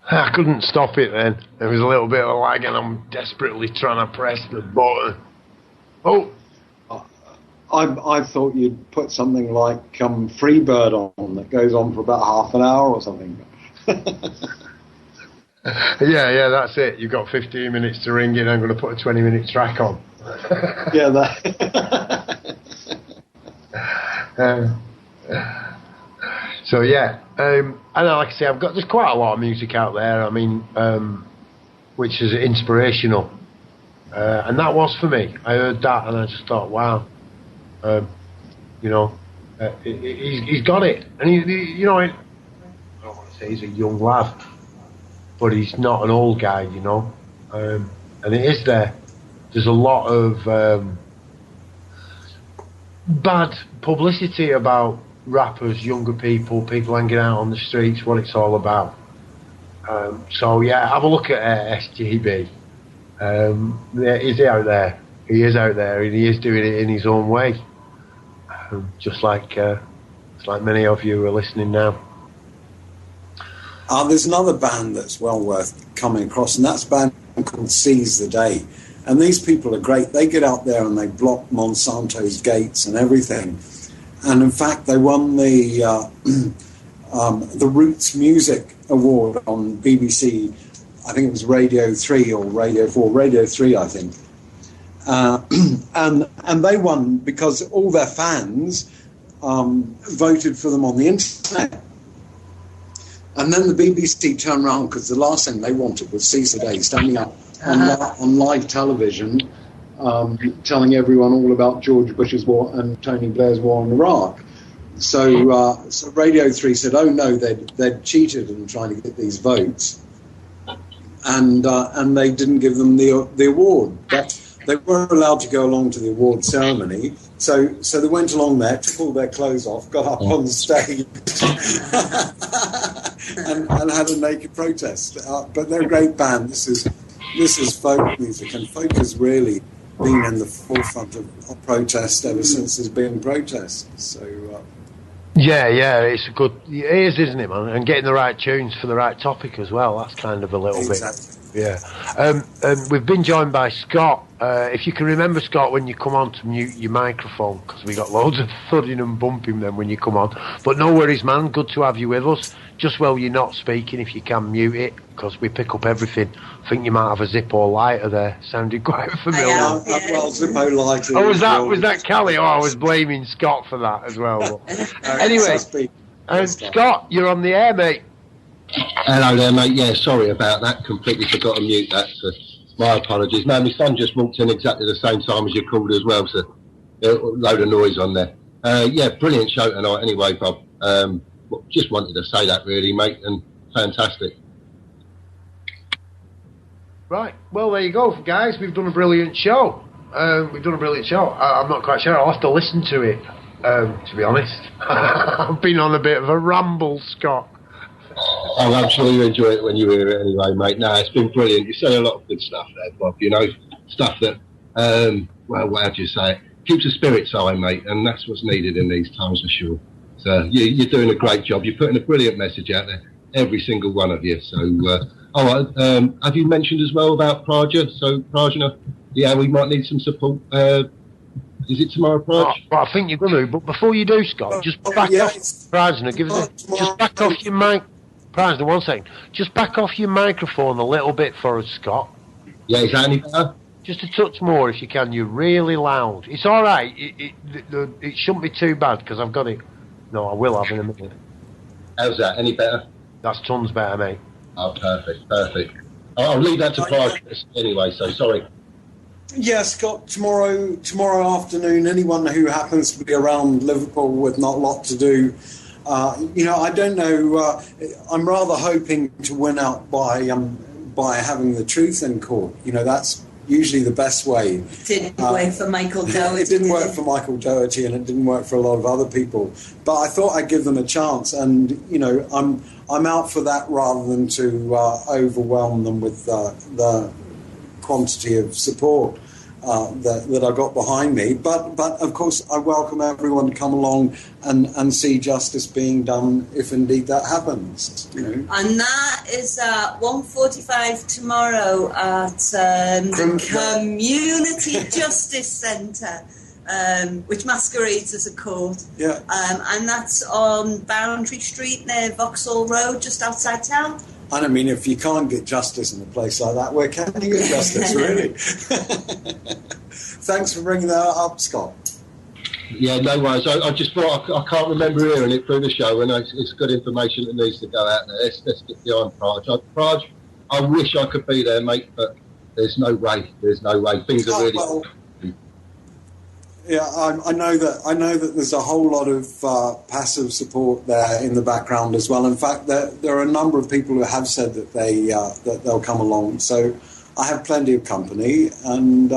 I couldn't stop it then. There was a little bit of a lag and I'm desperately trying to press the button. Oh! I thought you'd put something like Freebird on that goes on for about half an hour or something. Yeah, that's it. You've got 15 minutes to ring it. I'm going to put a 20-minute track on. Yeah, that. So yeah, and like I say, there's quite a lot of music out there. I mean, which is inspirational, and that was for me. I heard that and I just thought, wow, he's got it. And I don't want to say he's a young lad, but he's not an old guy, and it is there. There's a lot of bad publicity about rappers, younger people hanging out on the streets, what it's all about. So yeah, have a look at SGB. He's out there. He is out there, and he is doing it in his own way. Just like many of you are listening now. There's another band that's well worth coming across, and that's a band called Seize the Day. And these people are great. They get out there and they block Monsanto's gates and everything. And in fact, they won the Roots Music Award on BBC. I think it was Radio 3 or Radio 4. Radio 3, I think. And they won because all their fans voted for them on the internet. And then the BBC turned around because the last thing they wanted was Seize the Day standing up on live television, telling everyone all about George Bush's war and Tony Blair's war in Iraq. So Radio 3 said, oh no, they'd cheated in trying to get these votes, and they didn't give them the award. But they weren't allowed to go along to the award ceremony, so they went along there, took all their clothes off, got up on stage, and had a naked protest. But they're a great band. This is folk music, and folk has really been in the forefront of protest ever since there's been protests. So yeah, it is, isn't it, man? And getting the right tunes for the right topic as well. That's kind of a little bit. Yeah. We've been joined by Scott. If you can remember, Scott, when you come on to mute your microphone, because we got loads of thudding and bumping then when you come on. But no worries, man. Good to have you with us. Just while you're not speaking, if you can mute it, because we pick up everything. I think you might have a Zippo lighter there. Sounded quite familiar. Well, Zippo lighter. Oh, was that Callie? Oh, I was blaming Scott for that as well. But, anyway, Scott, you're on the air, mate. Hello there, mate. Yeah, sorry about that. Completely forgot to mute that. So my apologies. No, my son just walked in exactly the same time as you called as well, so a load of noise on there. Yeah, brilliant show tonight anyway, Bob. Just wanted to say that really, mate, and fantastic. Right, well, there you go, guys. We've done a brilliant show. I'm not quite sure. I'll have to listen to it, to be honest. I've been on a bit of a ramble, Scott. Oh, I'm sure you enjoy it when you hear it anyway, mate. No, it's been brilliant. You said a lot of good stuff there, Bob. Stuff that, well, how do you say it? Keeps the spirits high, mate, and that's what's needed in these times for sure. So you're doing a great job. You're putting a brilliant message out there, every single one of you. So, have you mentioned as well about Praja? So, Prajna, yeah, we might need some support. Is it tomorrow, Praj? I think you're going to. But before you do, Scott, just back off. Prajna, just back off your mic. Prajna, 1 second. Just back off your microphone a little bit for us, Scott. Yeah, is that any better? Just a touch more if you can. You're really loud. It's all right. It shouldn't be too bad because I've got it. No, I will have in a minute. How's that? Any better? That's tons better, mate. Oh, perfect. I'll leave that to Praj anyway, so sorry. Yeah, Scott, tomorrow afternoon, anyone who happens to be around Liverpool with not a lot to do, I don't know, I'm rather hoping to win out by having the truth in court. That's usually the best way. It didn't work for Michael Doherty. It didn't work for Michael Doherty, and it didn't work for a lot of other people. But I thought I'd give them a chance, and I'm out for that rather than to overwhelm them with the quantity of support. that I got behind me. But of course, I welcome everyone to come along and see justice being done if indeed that happens. You know. And that is at 1:45 tomorrow at the Community Justice Centre, which masquerades as a court. Yeah. And that's on Boundary Street near Vauxhall Road, just outside town. And I mean, if you can't get justice in a place like that, where can you get justice, really? Thanks for bringing that up, Scott. Yeah, no worries. I just thought I can't remember hearing it through the show, and it's good information that needs to go out there. Let's get behind Praj. Praj, I wish I could be there, mate, but there's no way. There's no way. Things are really. Well, yeah, I know that there's a whole lot of passive support there in the background as well. In fact, there are a number of people who have said that they'll come along. So I have plenty of company, and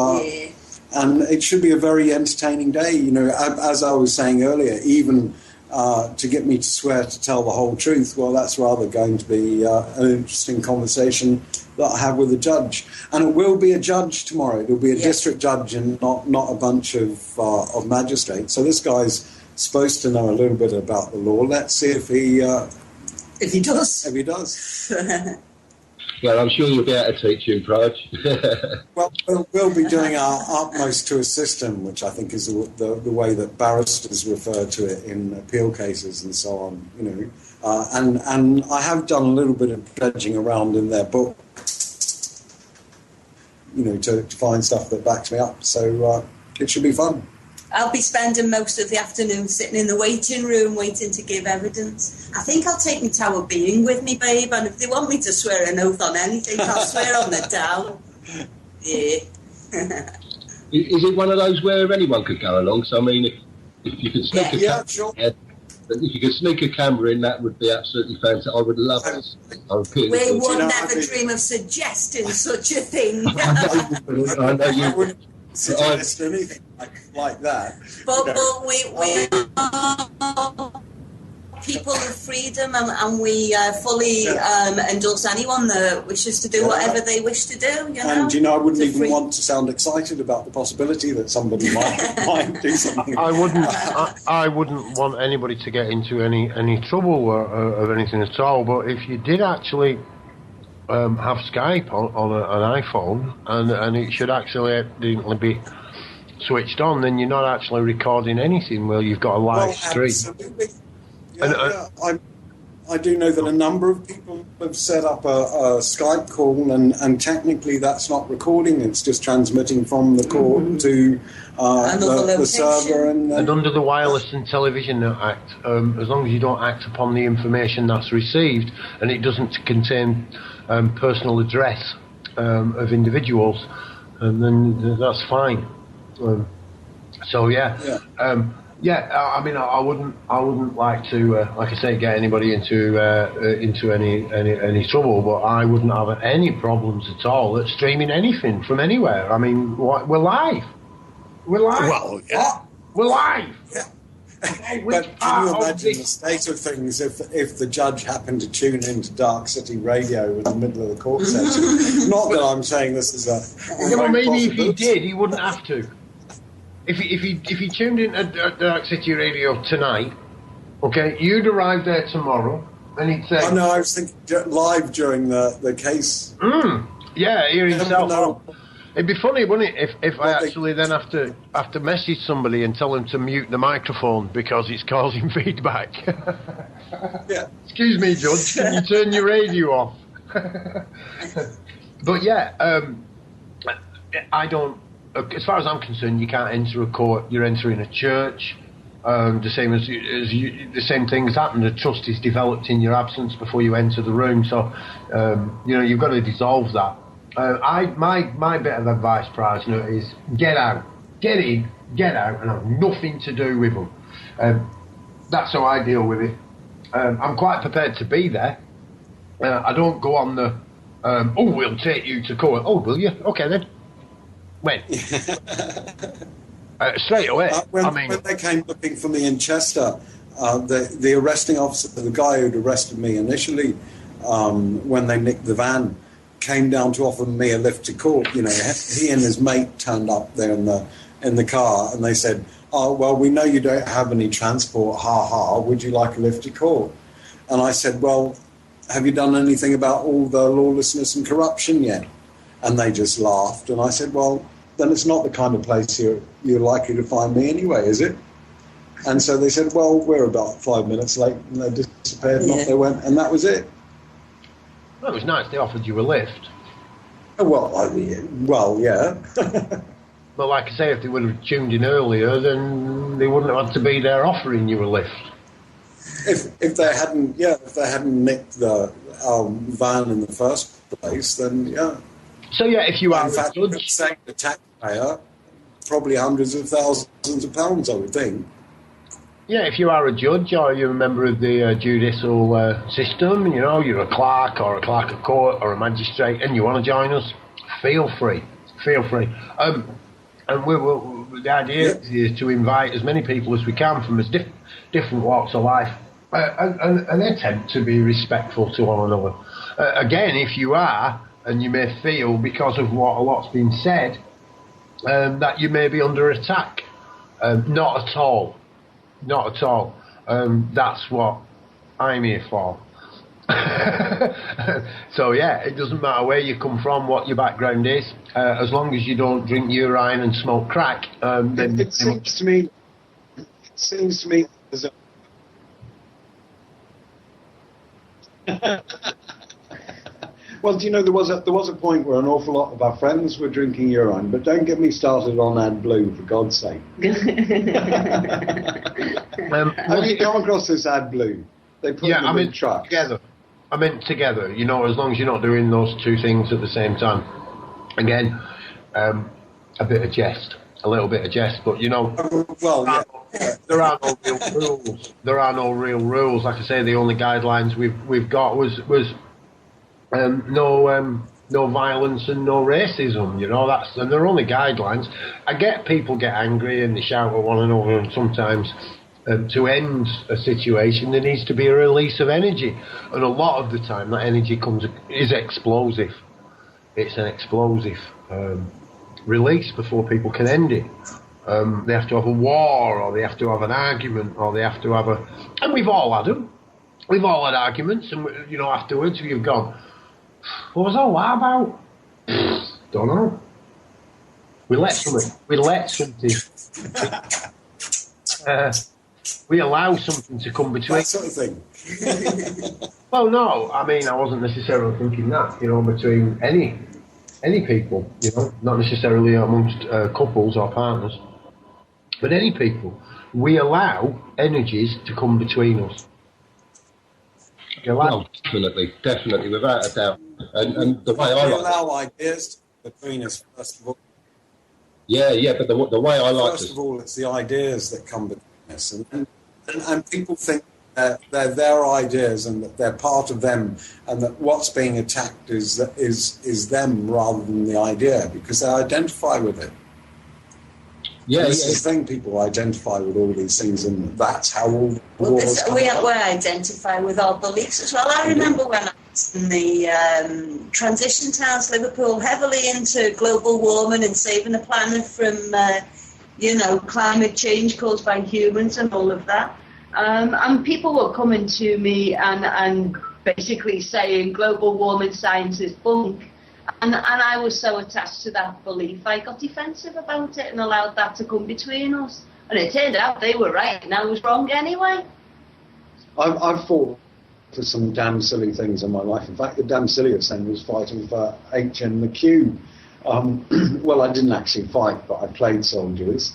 it should be a very entertaining day. You know, as I was saying earlier, even to get me to swear to tell the whole truth, well, that's rather going to be an interesting conversation that I have with a judge. And it will be a judge tomorrow. It'll be a district judge and not a bunch of magistrates. So this guy's supposed to know a little bit about the law. Let's see if he does. If he does. Well, I'm sure you'll be able to teach him, Praj. Well, we'll be doing our utmost to assist him, which I think is the way that barristers refer to it in appeal cases and so on. You know, and I have done a little bit of dredging around in their book, you know, to find stuff that backs me up. So it should be fun. I'll be spending most of the afternoon sitting in the waiting room waiting to give evidence. I think I'll take my Tower Being with me, babe, and if they want me to swear an oath on anything, I'll swear on the Dow. Yeah. Is it one of those where anyone could go along? So, I mean, if you could sneak sure. If you could sneak a camera in, that would be absolutely fantastic. I would love it. We would never dream of suggesting such a thing. I know you wouldn't suggest anything like that. But we are people of freedom, and we fully endorse anyone that wishes to do whatever they wish to do. You know? And you know, I wouldn't even want to sound excited about the possibility that somebody might do something. I wouldn't want anybody to get into any trouble or anything at all. But if you did actually have Skype on an iPhone, and it should actually be switched on, then you're not actually recording anything. Well, you've got a live stream. Absolutely. I do know that a number of people have set up a Skype call, and technically that's not recording; it's just transmitting from the court to the server. And under the Wireless and Television Act, as long as you don't act upon the information that's received, and it doesn't contain personal address of individuals, and then that's fine. I mean, I wouldn't like to, like I say, get anybody into any trouble, but I wouldn't have any problems at all at streaming anything from anywhere. I mean, we're live. Well, yeah, we're live. Yeah. But can you imagine the state of things if the judge happened to tune into Darkcity Radio in the middle of the court session? Not that I'm saying this is a. Well, maybe if he did, he wouldn't have to. If he tuned in at Darkcity Radio tonight, okay, you'd arrive there tomorrow, and he'd say... Oh, no, I was thinking live during the case. Yeah, hear himself. It'd be funny, wouldn't it, if I actually then have to message somebody and tell them to mute the microphone because it's causing feedback. Yeah. Excuse me, Judge, can you turn your radio off? But yeah, I don't... As far as I'm concerned, you can't enter a court. You're entering a church. The same as the same things happen. The trust is developed in your absence before you enter the room. So, you've got to dissolve that. My bit of advice, Price, is get out, get in, get out, and have nothing to do with them. That's how I deal with it. I'm quite prepared to be there. I don't go on the we'll take you to court. Oh, will you? Okay then. When? Straight away. When they came looking for me in Chester, the arresting officer, the guy who'd arrested me initially, when they nicked the van, came down to offer me a lift to court. You know, he and his mate turned up there in the car, and they said, "Oh, well, we know you don't have any transport. Ha ha. Would you like a lift to court?" And I said, "Well, have you done anything about all the lawlessness and corruption yet?" And they just laughed. And I said, "Well, then it's not the kind of place you're likely to find me anyway, is it?" And so they said, "Well, we're about 5 minutes late," and they disappeared, and off they went, and that was it. Well, it was nice they offered you a lift. Well, yeah. But like I say, if they would have tuned in earlier, then they wouldn't have had to be there offering you a lift. If they hadn't nicked the van in the first place, then yeah. So yeah, if you are in fact, saved the taxpayer probably hundreds of thousands of pounds, I would think. Yeah, if you are a judge or you're a member of the judicial system, you know, you're a clerk or a clerk of court or a magistrate, and you want to join us, feel free. Feel free. And the idea is to invite as many people as we can from as different walks of life, and attempt to be respectful to one another. Again, if you are, and you may feel because of what a lot's been said, that you may be under attack, not at all. Not at all. That's what I'm here for. So yeah, it doesn't matter where you come from, what your background is, as long as you don't drink urine and smoke crack. Then it seems to me. There's Well, do you know, there was a point where an awful lot of our friends were drinking urine, but don't get me started on AdBlue, for God's sake. Have you come across this AdBlue? They put them in trucks. Together. I meant together, you know, as long as you're not doing those two things at the same time. Again, a bit of jest, a little bit of jest, but you know, there are no real rules. There are no real rules. Like I say, the only guidelines we've got was no violence and no racism. You know, and they're only guidelines. I get people get angry and they shout at one another, and sometimes to end a situation there needs to be a release of energy, and a lot of the time that energy is explosive. It's an explosive release before people can end it. They have to have a war, or they have to have an argument, or they have to have and we've all had them. We've all had arguments, and you know, afterwards you've gone, what was all that about? Don't know. We let something. We allow something to come between. That sort of thing. Well, no, I mean, I wasn't necessarily thinking that, you know, between any people, you know, not necessarily amongst couples or partners, but any people. We allow energies to come between us. Well, definitely, without a doubt. And the way I allow ideas between us, first of all. Yeah, but the way I like First of all, it's the ideas that come between us, and people think that they're their ideas and that they're part of them, and that what's being attacked is them rather than the idea, because they identify with it. Yeah, this is the thing, people identify with all these things, and that's how all the wars come about. We identify with our beliefs as well. I remember when I was in the transition towns, Liverpool, heavily into global warming and saving the planet from, climate change caused by humans and all of that. And people were coming to me and basically saying global warming science is bunk. And I was so attached to that belief, I got defensive about it and allowed that to come between us. And it turned out they were right and I was wrong anyway. I've fought for some damn silly things in my life. In fact, the damn silliest thing was fighting for H and the Q. Well, I didn't actually fight, but I played soldiers.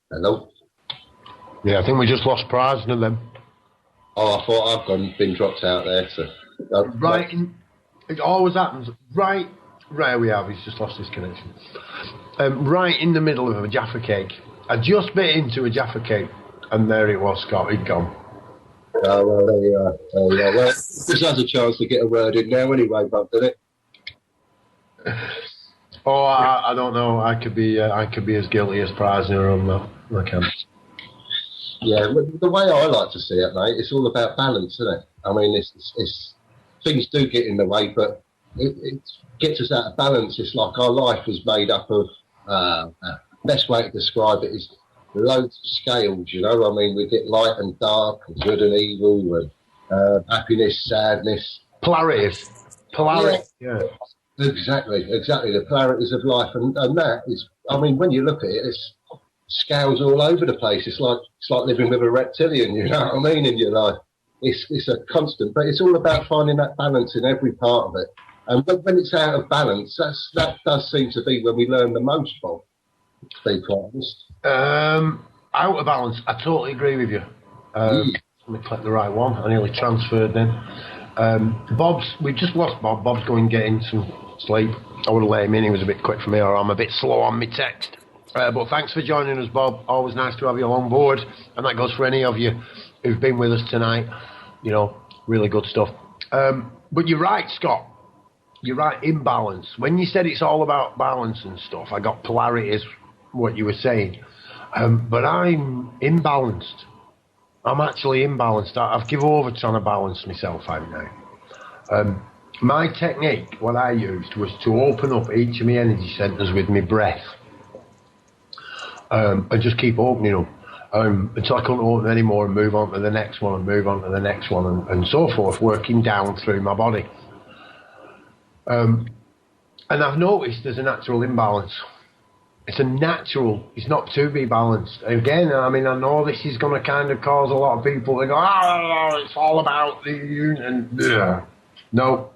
Hello? Yeah, I think we just lost Prasna then. Oh, I thought I've been dropped out there. So, it always happens. Right, we have. He's just lost his connection. Right in the middle of a Jaffa cake. I just bit into a Jaffa cake, and there it was, Scott. He'd gone. Oh, well, there you are. Well, this has a chance to get a word in now anyway, Bob, did it? Oh, I don't know. I could be as guilty as Prasna on the camp. Yeah, well, the way I like to see it, mate, it's all about balance, isn't it? I mean, it's things do get in the way, but it gets us out of balance. It's like our life is made up of, best way to describe it is loads of scales, you know? I mean, we get light and dark, and good and evil, and happiness, sadness. Polarities. Polarity. Yeah. Exactly. The polarities of life. And that is, I mean, when you look at it, it's scales all over the place. It's like living with a reptilian, you know what I mean, in your life. It's a constant, but it's all about finding that balance in every part of it. And when it's out of balance, that does seem to be when we learn the most, Bob, to be quite honest. Out of balance, I totally agree with you. Let me click the right one. I nearly transferred then. We just lost Bob. Bob's going getting some sleep. I would have let him in. He was a bit quick for me, or I'm a bit slow on my text. But thanks for joining us, Bob. Always nice to have you on board. And that goes for any of you who've been with us tonight. You know, really good stuff. But you're right, Scott. You're right, imbalance. When you said it's all about balance and stuff, I got polarities, what you were saying. But I'm imbalanced. I'm actually imbalanced. I've given over trying to balance myself out now. My technique, what I used, was to open up each of my energy centres with my breath. And just keep opening them until I couldn't open anymore and move on to the next one and move on to the next one and so forth, working down through my body. And I've noticed there's a natural imbalance. It's not to be balanced. Again, I mean, I know this is going to kind of cause a lot of people to go, it's all about the union. No,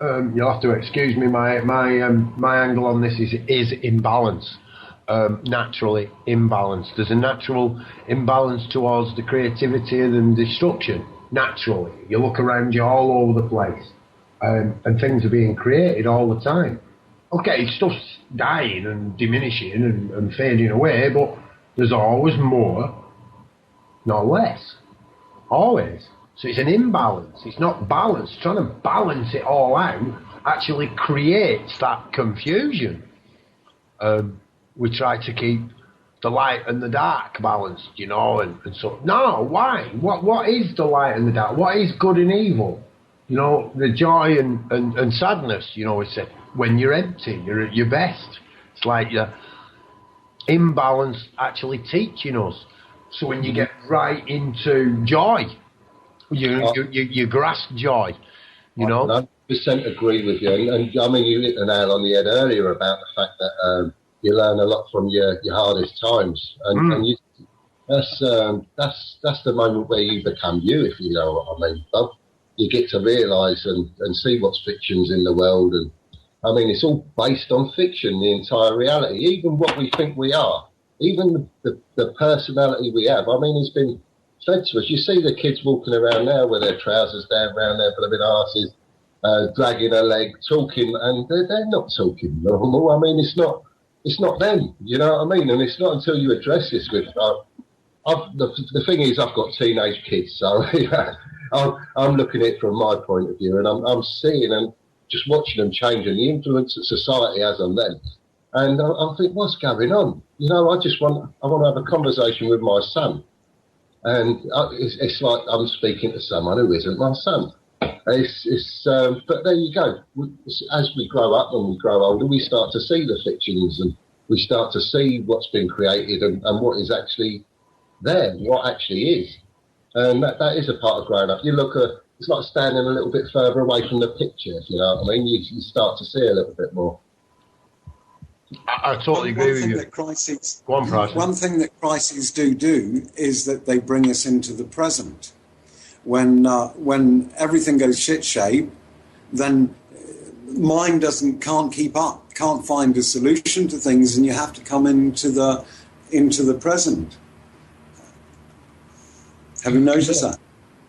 you'll have to excuse me. My angle on this is imbalance. Naturally imbalanced. There's a natural imbalance towards the creativity and destruction. Naturally, you look around you all over the place, and things are being created all the time. Okay, stuff's dying and diminishing and fading away, but there's always more, not less. Always. So it's an imbalance. It's not balanced. Trying to balance it all out actually creates that confusion. We try to keep the light and the dark balanced, you know, and so, no, why? What is the light and the dark? What is good and evil? You know, the joy and sadness, you know, it's when you're empty, you're at your best. It's like your imbalance actually teaching us. So when you get right into joy, you grasp joy, you know. I 100% agree with you. And I mean, you hit the nail on the head earlier about the fact that you learn a lot from your hardest times. And that's the moment where you become you, if you know what I mean, Bob. You get to realise and see what's fictions in the world. And I mean, it's all based on fiction, the entire reality, even what we think we are, even the personality we have. I mean, it's been fed to us. You see the kids walking around now with their trousers down around their blooming arses, dragging a leg, talking, and they're not talking normal. I mean, it's not them, you know what I mean? And it's not until you address this with... the thing is, I've got teenage kids, so I'm looking at it from my point of view, and I'm seeing and just watching them change and the influence that society has on them. And I think, what's going on? You know, I want to have a conversation with my son. And it's like I'm speaking to someone who isn't my son. But there you go. As we grow up and we grow older, we start to see the fictions and we start to see what's been created and what is actually there, what actually is. And that is a part of growing up. You look at, it's like standing a little bit further away from the picture, if you know what I mean. You start to see a little bit more. I totally agree with you. One thing that crises do is that they bring us into the present. When everything goes shit-shape, then mind can't keep up, can't find a solution to things, and you have to come into the present. Have you noticed that?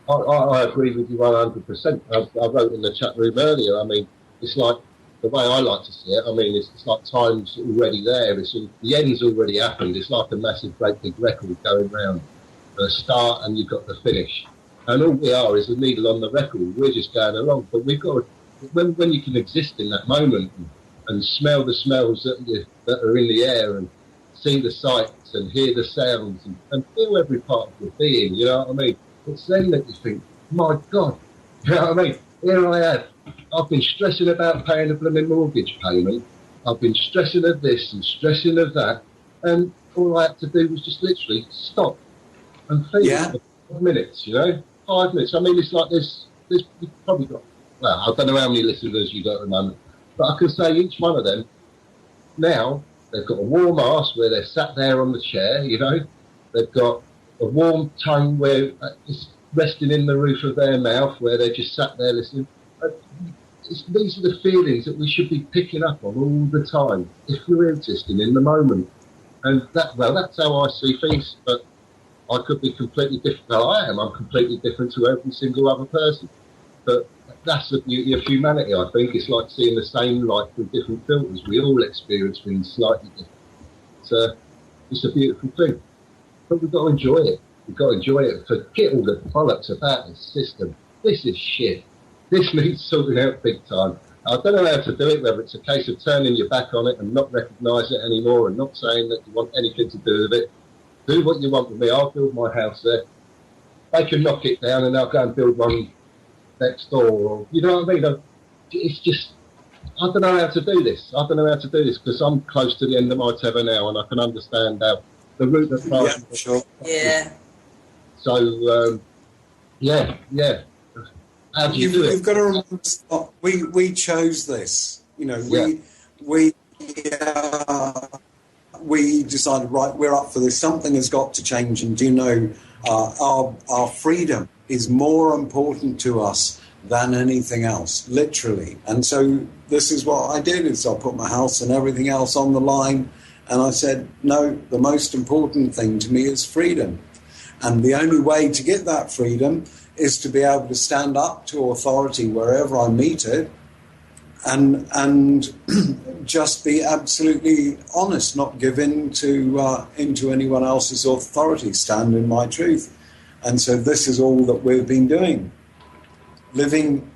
I agree with you 100%. I wrote in the chat room earlier, I mean, it's like, the way I like to see it, I mean, it's like time's already there. The end's already happened. It's like a massive, great big record going round. The start and you've got the finish. And all we are is the needle on the record. We're just going along. But we've got to, when you can exist in that moment and smell the smells that are in the air and see the sights and hear the sounds and feel every part of your being, you know what I mean? It's then that you think, my God, you know what I mean? Here I have. I've been stressing about paying a blooming mortgage payment. I've been stressing of this and stressing of that. And all I had to do was just literally stop and think for 5 minutes, you know? 5 minutes. I mean, it's like there's you've probably got, well, I don't know how many listeners you've got at the moment, but I can say each one of them, now, they've got a warm arse where they're sat there on the chair, you know? They've got a warm tongue where it's resting in the roof of their mouth where they're just sat there listening. These are the feelings that we should be picking up on all the time if we're existing in the moment. And that's how I see things, but I could be completely different. Well, I am. I'm completely different to every single other person. But that's the beauty of humanity, I think. It's like seeing the same light through different filters. We all experience things slightly different. It's a beautiful thing. But we've got to enjoy it. We've got to enjoy it. Forget all the bollocks about this system. This is shit. This needs sorting out big time. I don't know how to do it, whether it's a case of turning your back on it and not recognise it anymore and not saying that you want anything to do with it. Do what you want with me. I'll build my house there. They can knock it down and I'll go and build one next door. Or, you know what I mean? It's just, I don't know how to do this. I don't know how to do this because I'm close to the end of my tether now and I can understand how the route that Yeah, sure. Yeah. So, yeah. How do you do it? You've got to remember, Scott, we chose this. You know, we decided, right, we're up for this. Something has got to change. And do you know, our freedom is more important to us than anything else, literally. And so this is what I did, is I put my house and everything else on the line. And I said, no, the most important thing to me is freedom. And the only way to get that freedom is to be able to stand up to authority wherever I meet it and just be absolutely honest, not give in to into anyone else's authority, stand in my truth. And so this is all that we've been doing. Living,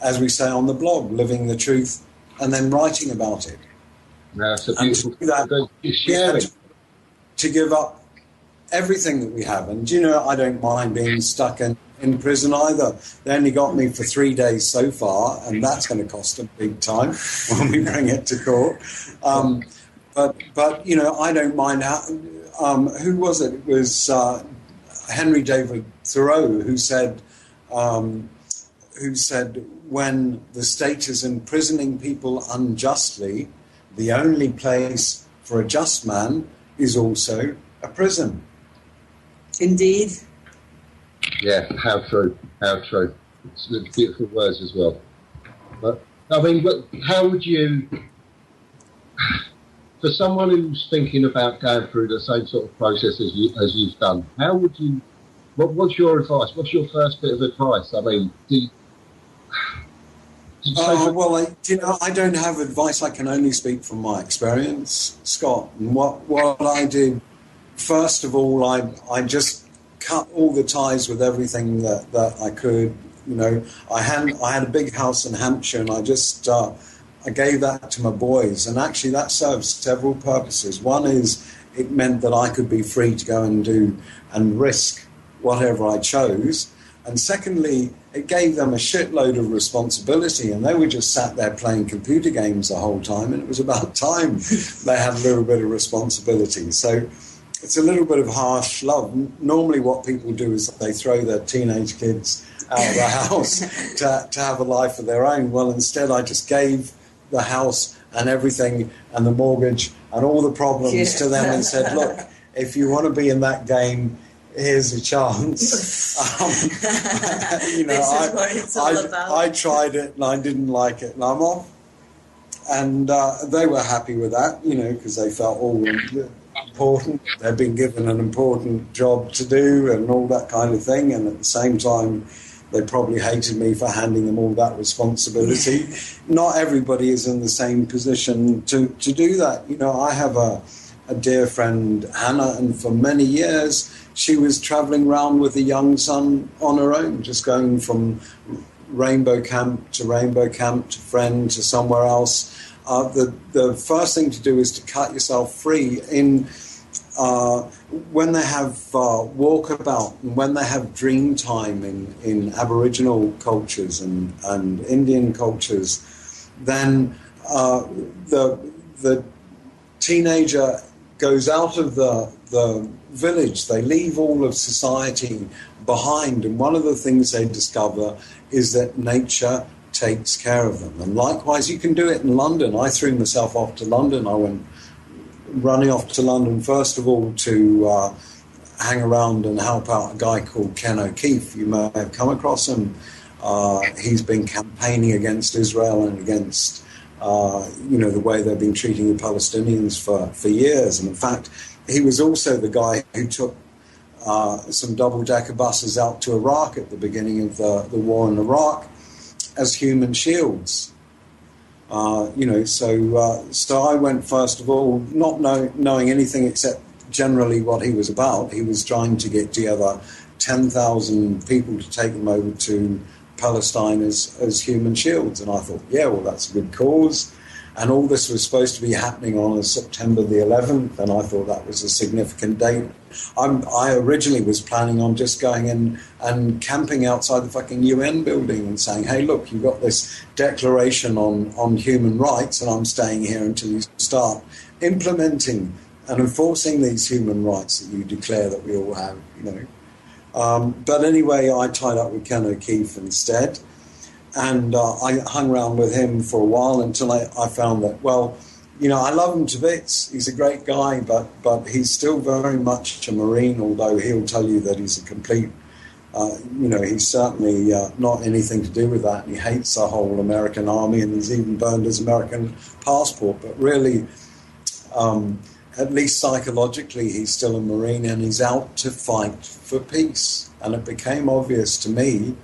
as we say on the blog, living the truth and then writing about it. Yeah, it's a beautiful thing. To give up everything that we have. And, you know, I don't mind being stuck in prison either. They only got me for 3 days so far, and that's going to cost them big time when we bring it to court. But you know, I don't mind how... who was it? It was Henry David Thoreau who said, when the state is imprisoning people unjustly, the only place for a just man is also a prison. Indeed. Yeah, how true. It's beautiful words as well. But I mean, how would you, for someone who's thinking about going through the same sort of process as you've done, how would you? What's your advice? What's your first bit of advice? I mean, well, you know, I don't have advice. I can only speak from my experience, Scott. And what I did, first of all, I just cut all the ties with everything that I could. You know, I had a big house in Hampshire, and I just I gave that to my boys, and actually that served several purposes. One is it meant that I could be free to go and do and risk whatever I chose, and secondly, it gave them a shitload of responsibility, and they were just sat there playing computer games the whole time, and it was about time they had a little bit of responsibility. So it's a little bit of harsh love. Normally what people do is they throw their teenage kids out of the house to have a life of their own. Well, instead I just gave the house and everything and the mortgage and all the problems to them and said, look, if you want to be in that game, here's a chance. You know, this is what it's all about. I tried it and I didn't like it and I'm off. And they were happy with that, you know, because they felt all important. They'd been given an important job to do and all that kind of thing. And at the same time, they probably hated me for handing them all that responsibility. Not everybody is in the same position to do that. You know, I have a dear friend, Hannah, and for many years she was travelling around with a young son on her own, just going from rainbow camp to friend to somewhere else. the first thing to do is to cut yourself free in when they have walkabout and when they have dream time in Aboriginal cultures and Indian cultures, then the teenager goes out of the village. They leave all of society behind, and one of the things they discover is that nature takes care of them. And likewise, you can do it in London. I threw myself off to London. I went running off to London, first of all, to hang around and help out a guy called Ken O'Keefe. You may have come across him. He's been campaigning against Israel and against the way they've been treating the Palestinians for years. And in fact, he was also the guy who took some double-decker buses out to Iraq at the beginning of the war in Iraq as human shields. So I went, first of all, not knowing anything except generally what he was about. He was trying to get together 10,000 people to take them over to Palestine as human shields. And I thought, yeah, well, that's a good cause. And all this was supposed to be happening on September the 11th, and I thought that was a significant date. I originally was planning on just going in and camping outside the fucking UN building and saying, hey, look, you've got this declaration on human rights, and I'm staying here until you start implementing and enforcing these human rights that you declare that we all have, But anyway, I tied up with Ken O'Keefe instead. And I hung around with him for a while until I found that, well, I love him to bits. He's a great guy, but he's still very much a Marine, although he'll tell you that he's a complete, he's certainly not anything to do with that. He hates the whole American army, and he's even burned his American passport. But really, at least psychologically, he's still a Marine, and he's out to fight for peace. And it became obvious to me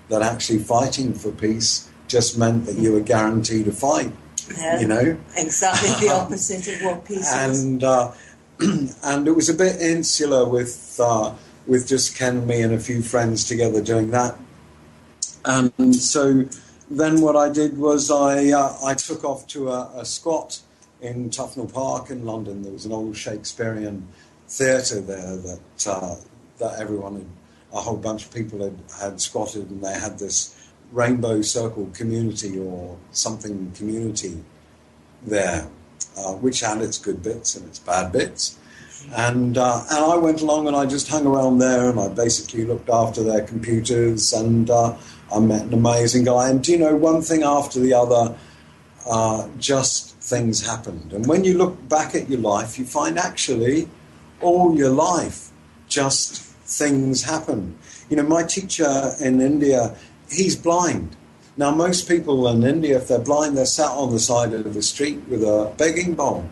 that actually fighting for peace just meant that you were guaranteed a fight, Exactly the opposite of what peace is. And it was a bit insular with just Ken and me and a few friends together doing that. And so then what I did was I took off to a squat in Tufnell Park in London. There was an old Shakespearean theatre there that everyone had, a whole bunch of people had squatted, and they had this Rainbow Circle community or something community there, which had its good bits and its bad bits. And I went along and I just hung around there, and I basically looked after their computers, and I met an amazing guy. And one thing after the other, just things happened. And when you look back at your life, you find actually all your life just things happen. My teacher in India, he's blind. Now, most people in India, if they're blind, they're sat on the side of the street with a begging bowl.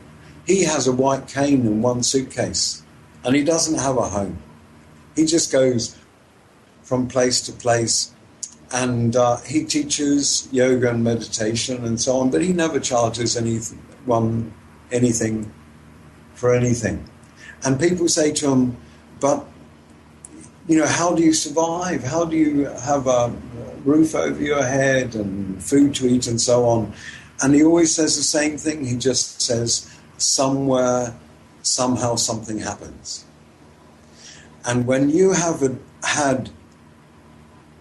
He has a white cane and one suitcase, and he doesn't have a home. He just goes from place to place, and he teaches yoga and meditation and so on, but he never charges anyone anything for anything. And people say to him, but how do you survive? How do you have a roof over your head and food to eat and so on? And he always says the same thing. He just says, somewhere, somehow something happens. And when you have had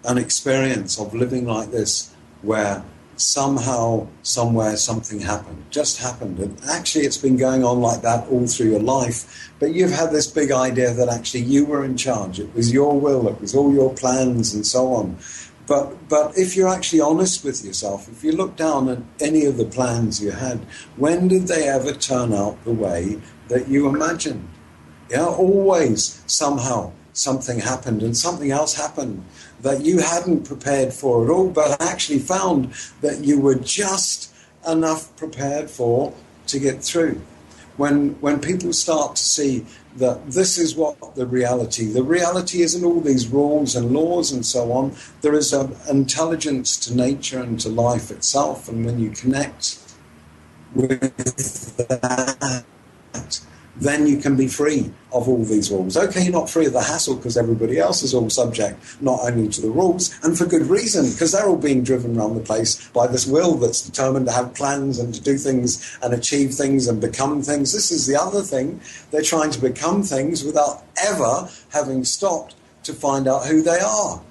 an experience of living like this, where somehow, somewhere, something happened, just happened. And actually, it's been going on like that all through your life. But you've had this big idea that actually you were in charge. It was your will. It was all your plans and so on. But if you're actually honest with yourself, if you look down at any of the plans you had, when did they ever turn out the way that you imagined? Yeah, always somehow something happened and something else happened that you hadn't prepared for at all, but actually found that you were just enough prepared for to get through. When people start to see that this is what the reality isn't all these rules and laws and so on. There is an intelligence to nature and to life itself, and when you connect with that, then you can be free of all these rules. Okay, you're not free of the hassle because everybody else is all subject not only to the rules, and for good reason, because they're all being driven around the place by this will that's determined to have plans and to do things and achieve things and become things. This is the other thing. They're trying to become things without ever having stopped to find out who they are.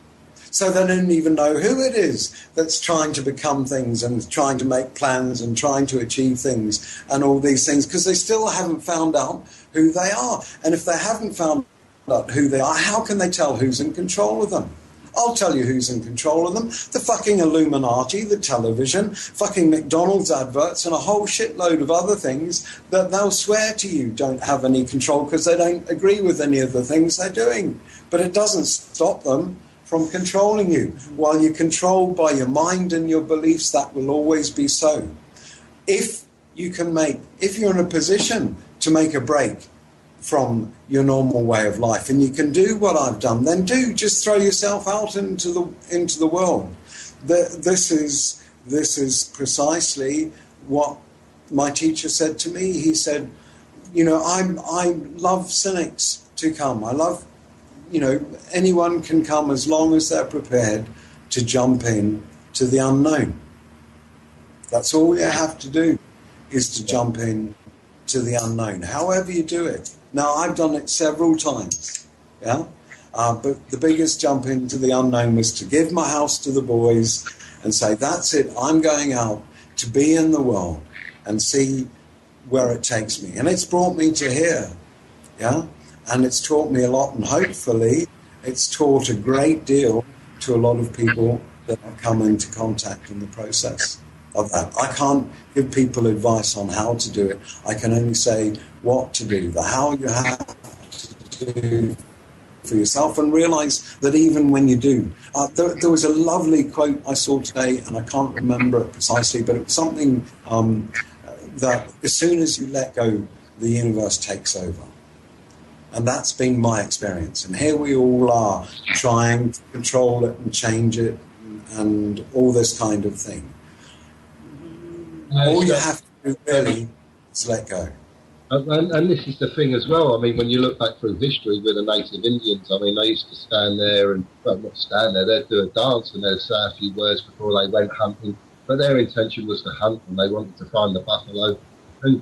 So they don't even know who it is that's trying to become things and trying to make plans and trying to achieve things and all these things, because they still haven't found out who they are. And if they haven't found out who they are, how can they tell who's in control of them? I'll tell you who's in control of them. The fucking Illuminati, the television, fucking McDonald's adverts, and a whole shitload of other things that they'll swear to you don't have any control because they don't agree with any of the things they're doing. But it doesn't stop them from controlling you. While you're controlled by your mind and your beliefs, that will always be so. If you're in a position to make a break from your normal way of life, and you can do what I've done, then just throw yourself out into the world. This is precisely what my teacher said to me. He said, I love cynics to come. I love, anyone can come as long as they're prepared to jump in to the unknown. That's all you have to do, is to jump in to the unknown, however you do it. Now, I've done it several times, but the biggest jump into the unknown was to give my house to the boys and say, that's it, I'm going out to be in the world and see where it takes me. And it's brought me to here, and it's taught me a lot, and hopefully it's taught a great deal to a lot of people that have come into contact in the process of that. I can't give people advice on how to do it. I can only say what to do, the how you have to do for yourself, and realize that even when you do. There was a lovely quote I saw today, and I can't remember it precisely, but it was something that as soon as you let go, the universe takes over. And that's been my experience. And here we all are trying to control it and change it and all this kind of thing. All you have to do really is let go. And this is the thing as well. I mean, when you look back through history with the native Indians, I mean, they used to stand there and, well, not stand there, they'd do a dance and they'd say a few words before they went hunting. But their intention was to hunt, and they wanted to find the buffalo. And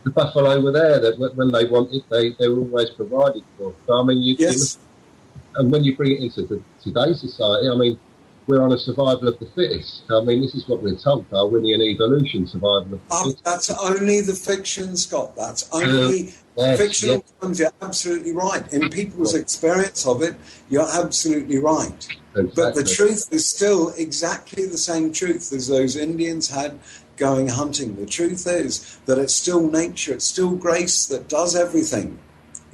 the buffalo were there, that when they wanted, they were always provided for. So, I mean, and when you bring it into today's society, I mean, we're on a survival of the fittest. I mean, this is what we're told, Darwinian evolution, survival of the fittest. That's only the fiction, Scott. That's only fictional terms. You're absolutely right. In people's experience of it, you're absolutely right. Exactly. But the truth is still exactly the same truth as those Indians had going hunting. The truth is that it's still nature, it's still grace that does everything.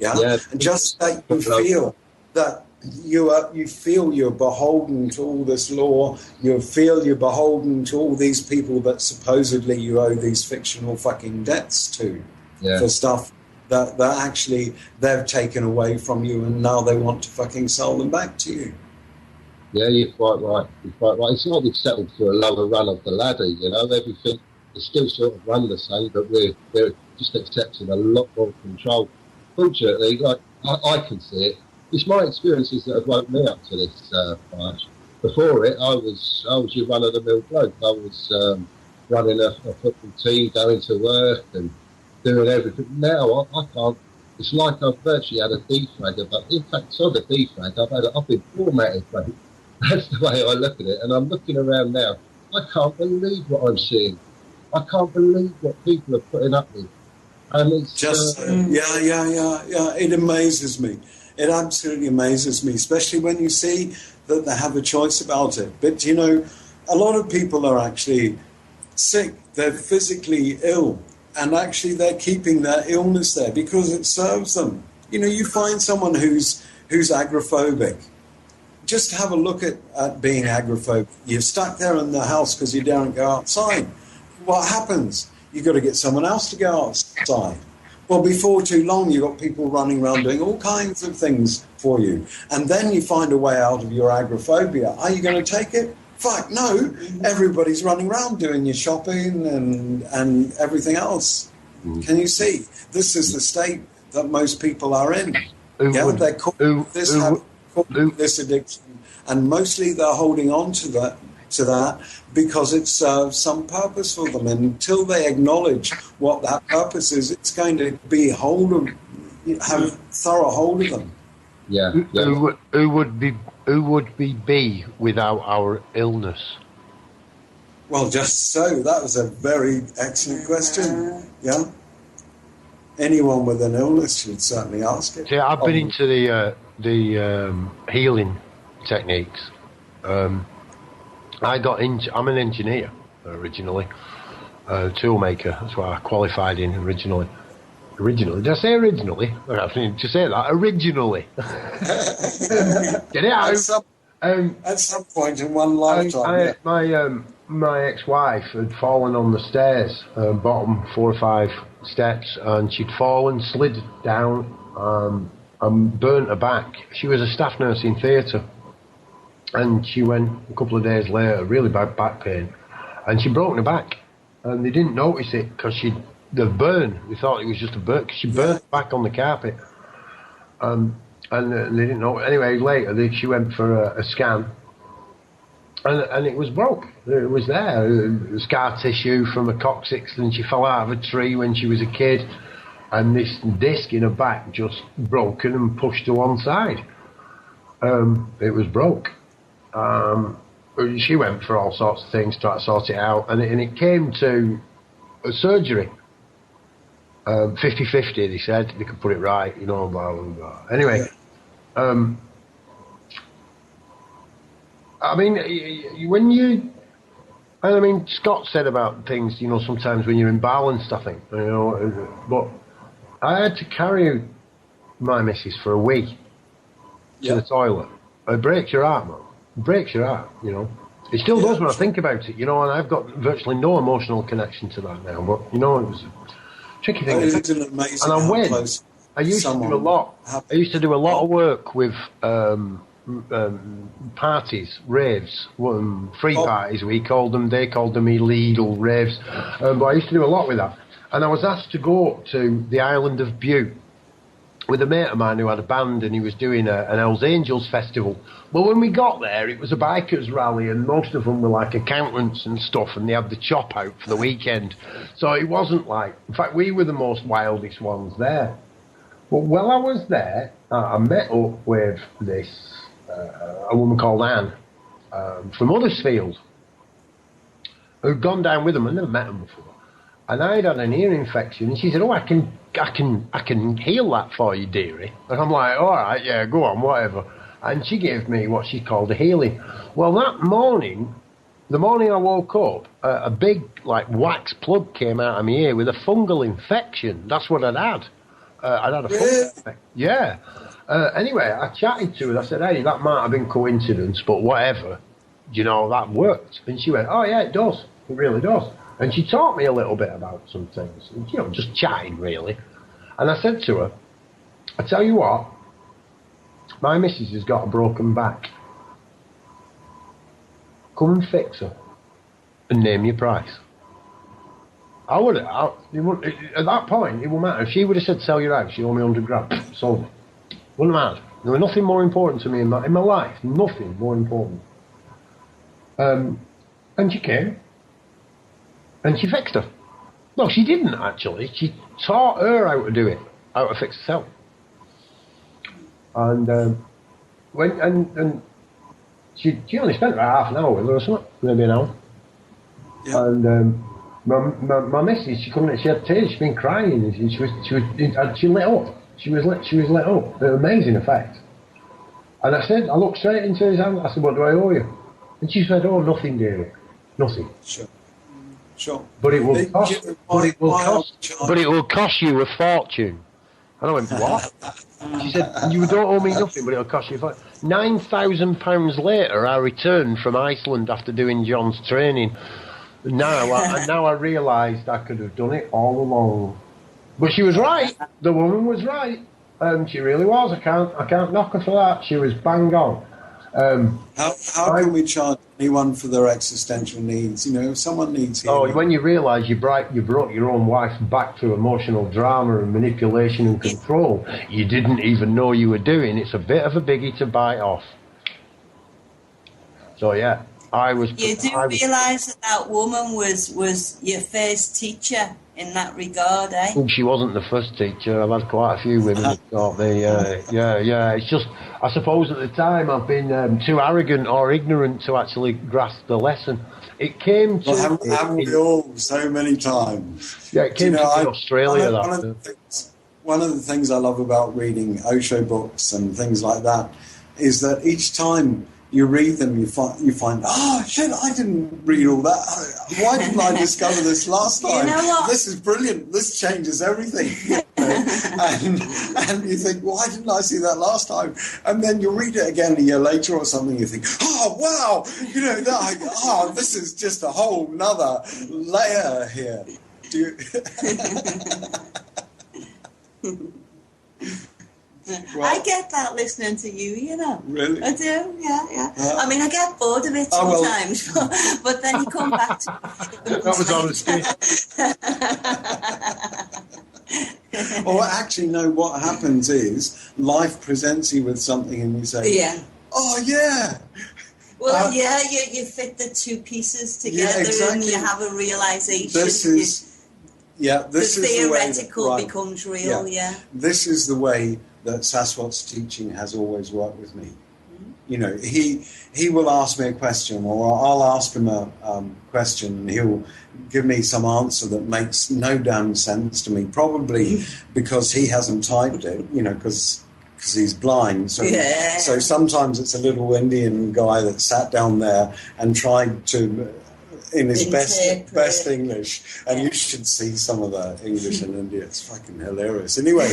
And just that you feel that you feel you're beholden to all this law, you feel you're beholden to all these people that supposedly you owe these fictional fucking debts to for stuff that actually they've taken away from you, and now they want to fucking sell them back to you. Yeah, you're quite right. It's not we've settled for a lower run of the ladder, everything is still sort of run the same, but we're just accepting a lot more control. Fortunately, like I can see it, it's my experiences that have woken me up to this branch. Before it, I was your run-of-the-mill bloke. I was running a football team, going to work and doing everything. Now I can't. It's like I've virtually had a defragger, but in fact, it's not a defrag. I've been formatted, mate. That's the way I look at it. And I'm looking around now. I can't believe what I'm seeing. I can't believe what people are putting up with. And it's just It amazes me. It absolutely amazes me, especially when you see that they have a choice about it. But, a lot of people are actually sick. They're physically ill. And actually they're keeping their illness there because it serves them. You find someone who's agoraphobic. Just have a look at being agoraphobic. You're stuck there in the house because you daren't go outside. What happens? You've got to get someone else to go outside. Well, before too long, you've got people running around doing all kinds of things for you. And then you find a way out of your agoraphobia. Are you going to take it? Fuck, no. Everybody's running around doing your shopping and everything else. Can you see? This is the state that most people are in. Who Yeah, would- they're caught who- with this, who- have caught who- with this addiction, and mostly they're holding on to that because it serves some purpose for them. And until they acknowledge what that purpose is, it's going to be have thorough hold of them. Yeah. Who would we be without our illness? Well, just so. That was a very excellent question. Yeah. Anyone with an illness should certainly ask it. See, I've been into the healing techniques. I'm an engineer originally, toolmaker. That's what I qualified in originally. Did I say originally? I think to say that originally. Get it out. At some point in one lifetime. My ex-wife had fallen on the stairs, bottom 4 or 5 steps, and she'd fallen, slid down, and burnt her back. She was a staff nurse in theatre, and she went a couple of days later, really bad back pain, and she'd broken her back, and they didn't notice it because the burn. They thought it was just a burn because she burnt back on the carpet, and they didn't know. Anyway, later she went for a scan. And it was broke. It was there. Scar tissue from a coccyx, and she fell out of a tree when she was a kid. And this disc in her back just broken and pushed to one side. It was broke. She went for all sorts of things, tried to sort it out. And it came to a surgery. 50-50, they said. They could put it right, blah, blah, blah. Anyway. Scott said about things, sometimes when you're imbalanced, I think, but I had to carry my missus for a week to the toilet. It breaks your heart, man. It breaks your heart, It still does when I think about it, and I've got virtually no emotional connection to that now, but, it was a tricky thing. It's an amazing and I went. close I used to do a lot. I used to do a lot of work with parties, raves, free parties we called them. They called them illegal raves. But I used to do a lot with that. And I was asked to go to the island of Bute with a mate of mine who had a band, and he was doing an Hells Angels festival. Well, when we got there, it was a bikers rally, and most of them were like accountants and stuff, and they had the chop out for the weekend. So it wasn't in fact, we were the most wildest ones there. But while I was there, I met up with a woman called Anne from Huddersfield, who'd gone down with them. I'd never met them before, and I'd had an ear infection. And she said, "Oh, I can heal that for you, dearie." And I'm like, "All right, yeah, go on, whatever." And she gave me what she called a healing. Well, that morning, the morning I woke up, a big wax plug came out of my ear with a fungal infection. That's what I'd had. I'd had a fungal infection. Yeah. Anyway, I chatted to her. I said, "Hey, that might have been coincidence, but whatever. That worked." And she went, "Oh, yeah, it does. It really does." And she taught me a little bit about some things, just chatting, really. And I said to her, "I tell you what, my missus has got a broken back. Come and fix her and name your price." At that point, it wouldn't matter. If she would have said, "Sell your house, you owe me 100 grand, sold it." Wouldn't matter. There was nothing more important to me in my life. Nothing more important. And she came. And she fixed her. No, she didn't, actually. She taught her how to do it. How to fix herself. And she only spent about half an hour with her or something. Maybe an hour. Yeah. And my missus, she had tears. She'd been crying. And she lit up. She was lit up. An amazing effect. And I looked straight into his hand. I said, "What do I owe you?" And she said, "Oh, nothing, dearie. Nothing." Sure. But it will cost you a fortune. And I went, "What?" She said, "You don't owe me nothing, but it'll cost you a fortune." £9,000 later, I returned from Iceland after doing John's training. Now I realised I could have done it all along. But she was right. The woman was right. She really was. I can't knock her for that. She was bang on. How can we charge anyone for their existential needs? You know, if someone needs Oh, healing. when you realise you brought your own wife back to emotional drama and manipulation and control you didn't even know you were doing, it's a bit of a biggie to bite off. So yeah, You do realise that woman was your first teacher in that regard, eh? She wasn't the first teacher. I've had quite a few women that taught me. Yeah. It's just, I suppose at the time I've been too arrogant or ignorant to actually grasp the lesson. It came to... Well, haven't we all so many times? Yeah, it came to Australia. One of the things I love about reading Osho books and things like that is that each time you read them, you find, oh shit, I didn't read all that. Why didn't I discover this last time? You know what? This is brilliant. This changes everything. You know? and you think, why didn't I see that last time? And then you read it again a year later or something. You think, oh wow, you know, this is just a whole nother layer here. Do you? Well, I get that listening to you, you know. Really? I do, yeah. I mean, I get bored of it sometimes, but then you come back to it. That was honesty. Or actually, no, what happens is life presents you with something and you say, oh, yeah. Well, you fit the two pieces together and you have a realisation. The theoretical becomes real, This is the way that Saswat's teaching has always worked with me. Mm-hmm. You know, he will ask me a question, or I'll ask him a question, and he'll give me some answer that makes no damn sense to me, probably because he hasn't typed it, you know, because he's blind. So sometimes it's a little Indian guy that sat down there and tried to... in his best English, and you should see some of the English in India. It's fucking hilarious. Anyway,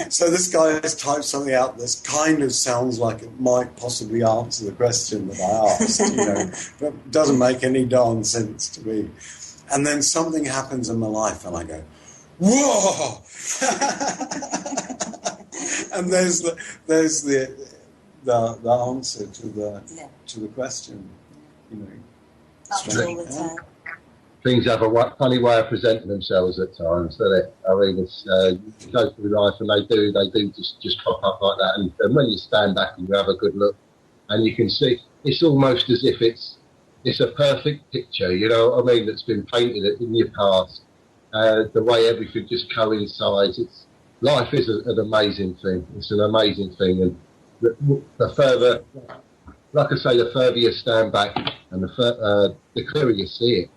so this guy has typed something out that kind of sounds like it might possibly answer the question that I asked, you know, but doesn't make any darn sense to me. And then something happens in my life, and I go, whoa! And there's the answer to the question, you know. Things have a funny way of presenting themselves at times, don't it? I mean, it's you go through life and they do just pop up like that. And when you stand back and you have a good look, and you can see, it's almost as if it's a perfect picture, you know what I mean? That's been painted in your past. The way everything just coincides. Life is an amazing thing. It's an amazing thing, and the further. Like I say, the further you stand back and the clearer you see it.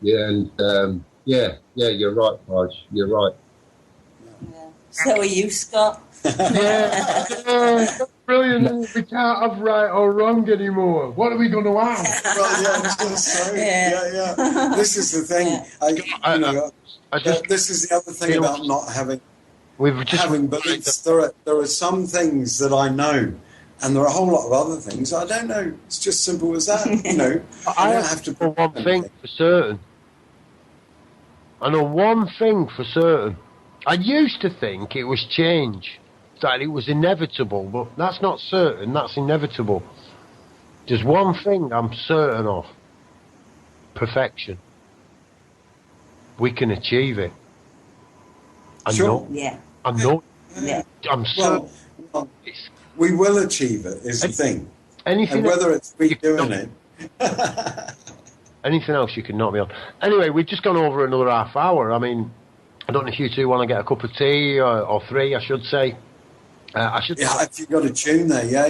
Yeah, and you're right, Raj. You're right. Yeah. So are you, Scott? Brilliant. We can't have right or wrong anymore. What are we going to have? Well, yeah, I was going to say, This is the thing. This is the other thing about not having beliefs. There are some things that I know. And there are a whole lot of other things I don't know. It's just simple as that, you know. I have to know one thing for certain. I know one thing for certain. I used to think it was change, that it was inevitable, but that's not certain, that's inevitable. There's one thing I'm certain of. Perfection. We can achieve it. I know. Yeah. I know. Yeah. I'm certain. We will achieve it, is the thing. And whether it's we doing it. Anything else you can knock me on. Anyway, we've just gone over another half hour. I mean, I don't know if you two want to get a cup of tea or three, I should say. If you've got a tune there, yeah.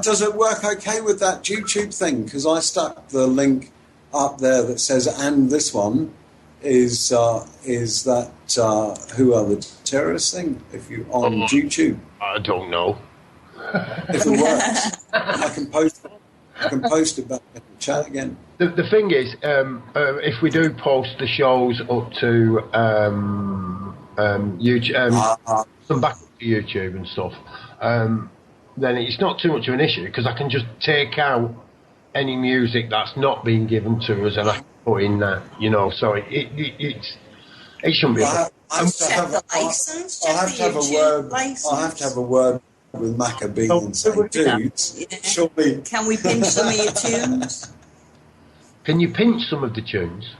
Does it work okay with that YouTube thing? Because I stuck the link up there that says, and this one is that Who Are the Terrorists thing, if you on YouTube. I don't know. If it works, I can post it back in the chat again. The thing is, if we do post the shows up to YouTube, some back up to YouTube and stuff, then it's not too much of an issue because I can just take out any music that's not being given to us and I can put in that, you know. So it shouldn't be. I'll have to have a word with Maccabee Oh, and say, dudes, Yeah. surely... Can we pinch some of your tunes? Can you pinch some of the tunes?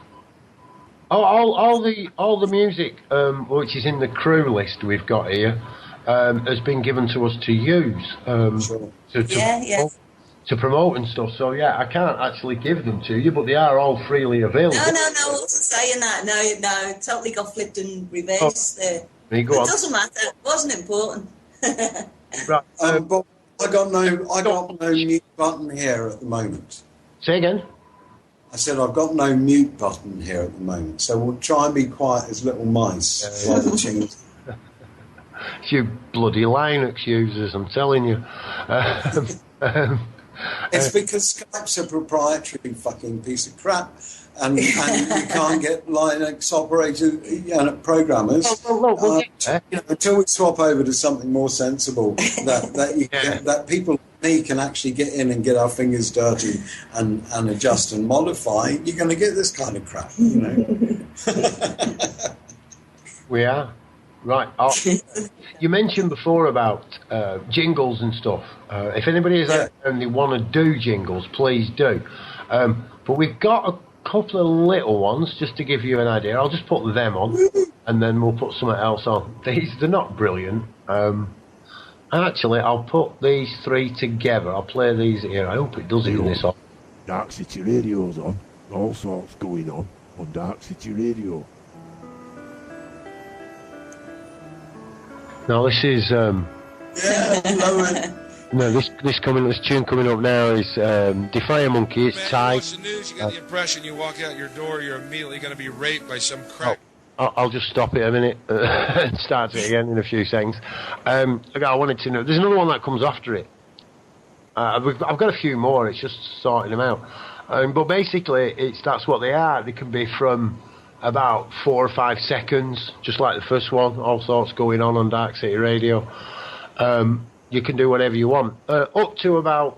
All the music, which is in the crew list we've got here, has been given to us to use Sure. to promote and stuff. So yeah, I can't actually give them to you, but they are all freely available. No, I wasn't saying that. No, totally got flipped and reversed there. There you go. It doesn't matter. It wasn't important. Right. But I got no mute button here at the moment. Say again. I said I've got no mute button here at the moment, so we'll try and be quiet as little mice while the tunes. You bloody Linux users, I'm telling you. It's because Skype's a proprietary fucking piece of crap, and you can't get Linux operators and programmers until we swap over to something more sensible that people like me can actually get in and get our fingers dirty and adjust and modify. You're going to get this kind of crap, you know. We are. Right. You mentioned before about jingles and stuff. If anybody is out there and they want to do jingles, please do. But we've got a couple of little ones just to give you an idea. I'll just put them on, and then we'll put something else on. They're not brilliant. Actually, I'll put these three together. I'll play these here. I hope it does it in this on. Darkcity Radio's on. All sorts going on Darkcity Radio. Now this is this tune coming up now is Defier Monkey. It's Ty. Watch the news, you get the impression you walk out your door, you're immediately going to be raped by some crack. I'll just stop it a minute and start it again in a few seconds. Look, I wanted to know. There's another one that comes after it. I've got a few more. It's just sorting them out. But basically, that's what they are. They can be from about 4 or 5 seconds, just like the first one. All sorts going on Dark City Radio. You can do whatever you want. Up to about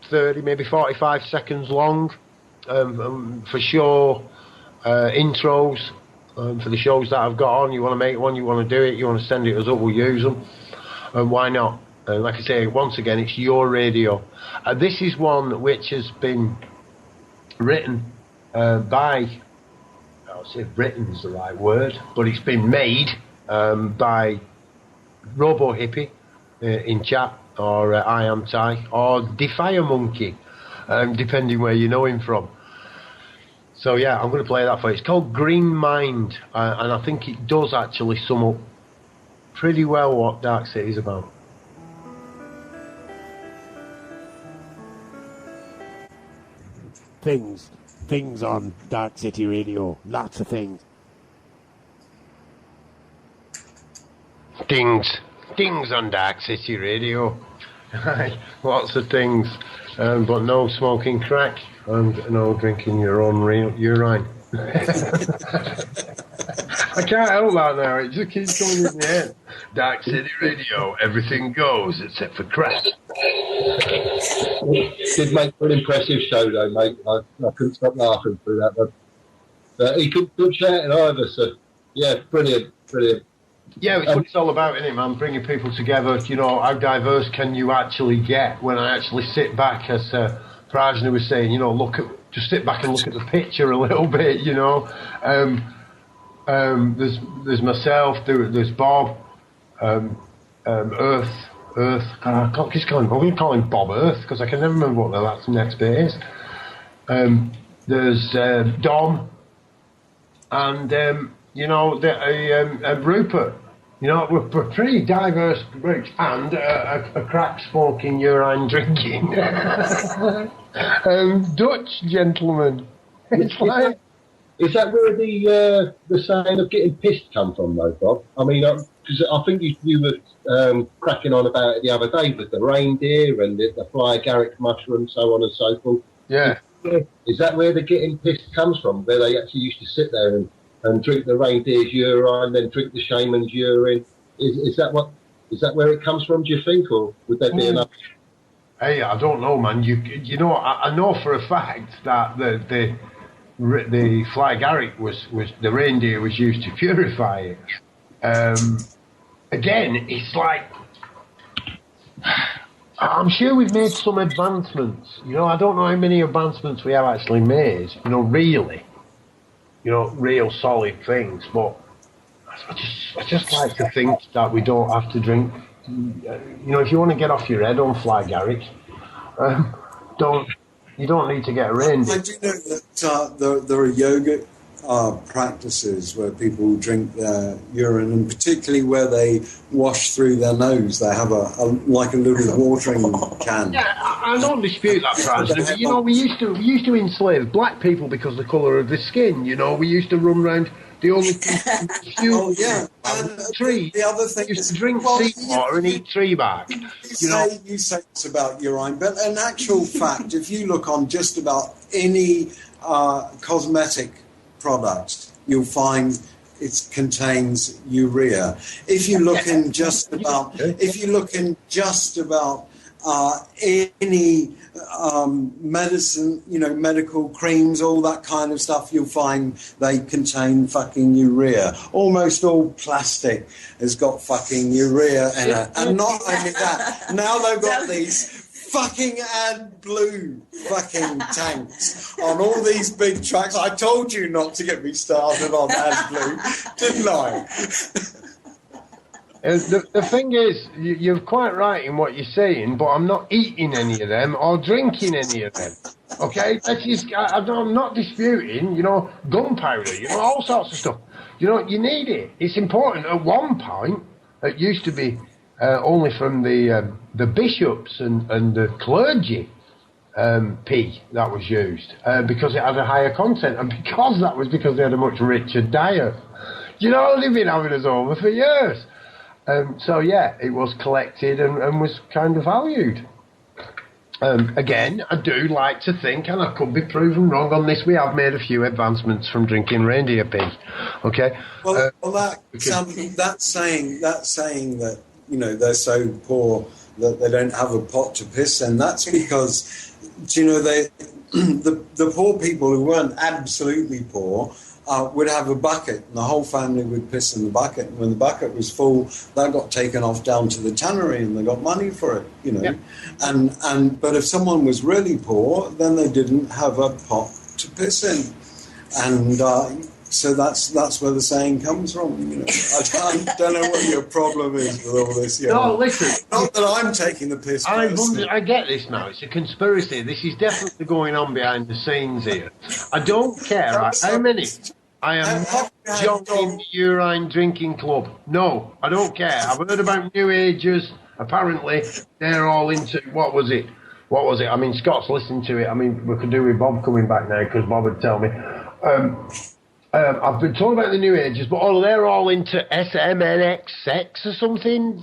30, maybe 45 seconds long. For sure, intros. For the shows that I've got on, you want to make one, you want to do it, you want to send it us up, we'll use them. Why not? Like I say, once again, it's your radio. This is one which has been written by, I'll say written's the right word, but it's been made by Robo Hippie in chat, or I Am Ty, or Defier Monkey, depending where you know him from. So yeah, I'm going to play that for you. It's called Green Mind, and I think it does actually sum up pretty well what Dark City is about. Things on Dark City Radio. Lots of things. Things on Dark City Radio. Lots of things, but no smoking crack and no drinking your own urine. I can't help that now. It just keeps coming in the head. Dark City Radio, everything goes except for crack. Did make an impressive show though, mate. I couldn't stop laughing through that one. But he couldn't shout it either, so yeah, brilliant. Yeah, it's what it's all about, isn't it, man? Bringing people together. You know, how diverse can you actually get when I actually sit back, as Prajna was saying, you know, just sit back and look at the picture a little bit, you know. There's myself, there's Bob, Earth. I can't just call him. I'm going to call him Bob Earth because I can never remember what the next bit is. There's Dom, and you know, Rupert. You know, we're pretty diverse groups, and a crack smoking, urine drinking Dutch gentleman. It's like. Is that where the saying of getting pissed come from, though, Bob? I mean, because I think you were cracking on about it the other day with the reindeer and the fly agaric mushroom, so on and so forth. Yeah. Is that where the getting pissed comes from? Where they actually used to sit there and drink the reindeer's urine, then drink the shaman's urine? Is that where it comes from? Do you think, or would there be another? Hey, I don't know, man. You know, I know for a fact that the fly agaric was the reindeer was used to purify it. Again, it's like I'm sure we've made some advancements. You know, I don't know how many advancements we have actually made. You know, really. You know, real solid things. But I just like to think that we don't have to drink. You know, if you want to get off your head on Fly Garrick, you don't need to get a reindeer. I do know that there are yoga practices where people drink their urine, and particularly where they wash through their nose, they have like a little watering can. Yeah, I don't dispute that, President. You know, we used to enslave black people because of the colour of their skin. You know, we used to run round the only Oh yeah, and tree. The other thing used is to drink seawater and eat tree bark. You say it's about urine, but in actual fact, if you look on just about any cosmetic product, you'll find it contains urea. If you look in just about, any medicine, you know, medical creams, all that kind of stuff, you'll find they contain fucking urea. Almost all plastic has got fucking urea in it. And not only that, now they've got these fucking AdBlue fucking tanks on all these big trucks. I told you not to get me started on AdBlue, didn't I? The thing is, you're quite right in what you're saying, but I'm not eating any of them or drinking any of them. Okay? I'm not disputing, you know, gunpowder, you know, all sorts of stuff. You know, you need it. It's important. At one point, it used to be only from the bishops and the clergy pee that was used because it had a higher content, and because they had a much richer diet. You know, they've been having us over for years. So yeah, it was collected and was kind of valued. Again, I do like to think, and I could be proven wrong on this, we have made a few advancements from drinking reindeer pee. Okay. That's saying that, you know, they're so poor that they don't have a pot to piss in. That's because, you know, the poor people who weren't absolutely poor would have a bucket, and the whole family would piss in the bucket. And when the bucket was full, that got taken off down to the tannery, and they got money for it, you know. Yeah. But if someone was really poor, then they didn't have a pot to piss in, and so that's where the saying comes from. You know, I don't know what your problem is with all this. You know. No, listen. Not that I'm taking the piss. I get this now. It's a conspiracy. This is definitely going on behind the scenes here. I don't care how many. I am not joining the urine drinking club. No, I don't care. I've heard about New Agers. Apparently, they're all into, what was it? I mean, Scott's listened to it. I mean, we could do with Bob coming back now, because Bob would tell me. I've been told about the New Agers, but they're all into SMNX sex or something.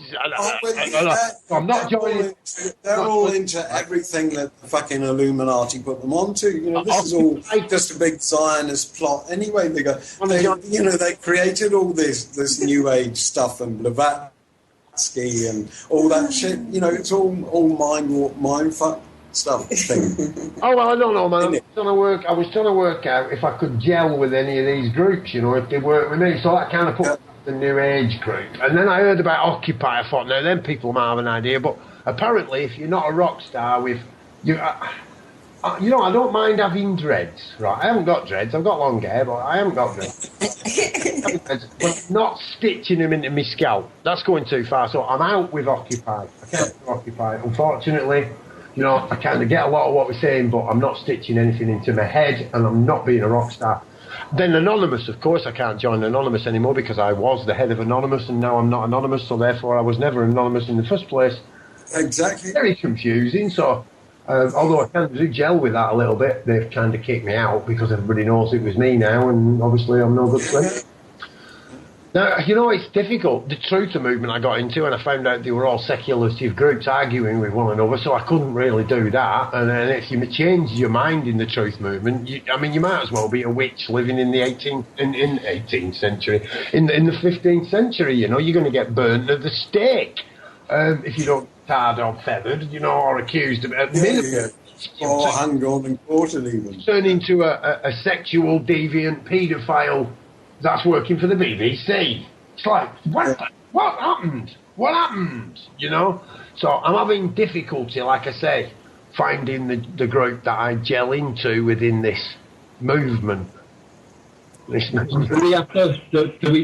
I'm not joining. They're all into everything that the fucking Illuminati put them onto. You know, this is all just a big Zionist plot. Anyway, they created all this New Age stuff and Blavatsky and all that shit. You know, it's all mind fuck stuff thing. Oh well, I don't know, man. I was trying to work out if I could gel with any of these groups, you know, if they work with me. So that kind of put the New Age group. And then I heard about Occupy. I thought, now then people might have an idea. But apparently, if you're not a rock star with you, you know, I don't mind having dreads. Right, I haven't got dreads. I've got long hair, but I haven't got dreads. But not stitching them into my scalp. That's going too far. So I'm out with Occupy. I can't do Occupy, unfortunately. You know, I kind of get a lot of what we're saying, but I'm not stitching anything into my head, and I'm not being a rock star. Then Anonymous, of course, I can't join Anonymous anymore because I was the head of Anonymous, and now I'm not Anonymous, so therefore I was never Anonymous in the first place. Exactly. Very confusing, so although I can do gel with that a little bit, they've kind of kicked me out because everybody knows it was me now, and obviously I'm no good friend. Now, you know, it's difficult. The Truther movement I got into, and I found out they were all seculative groups arguing with one another, so I couldn't really do that. And then if you change your mind in the truth movement, you might as well be a witch living in the 18th century. In the 15th century, you know, you're going to get burnt at the stake if you don't tarred or feathered, you know, or accused of or hung on and quartered even. Turn into a sexual deviant paedophile that's working for the BBC. It's like, what happened? What happened? You know? So I'm having difficulty, like I say, finding the group that I gel into within this movement. Do we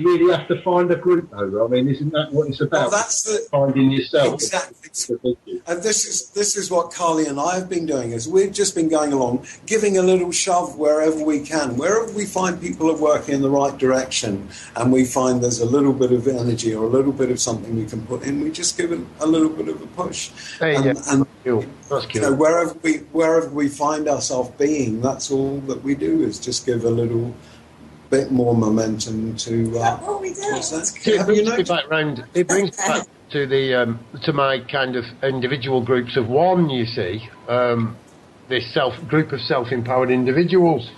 really have to find a group, though? I mean, isn't that what it's about? Well, that's finding yourself. Exactly. And this is what Carly and I have been doing, is we've just been going along, giving a little shove wherever we can. Wherever we find people are working in the right direction and we find there's a little bit of energy or a little bit of something we can put in, we just give it a little bit of a push. And that's cool. You know, wherever we find ourselves being, that's all that we do, is just give a little bit more momentum to what we do. It brings me back to the to my kind of individual groups of one. You see, this group of self-empowered individuals.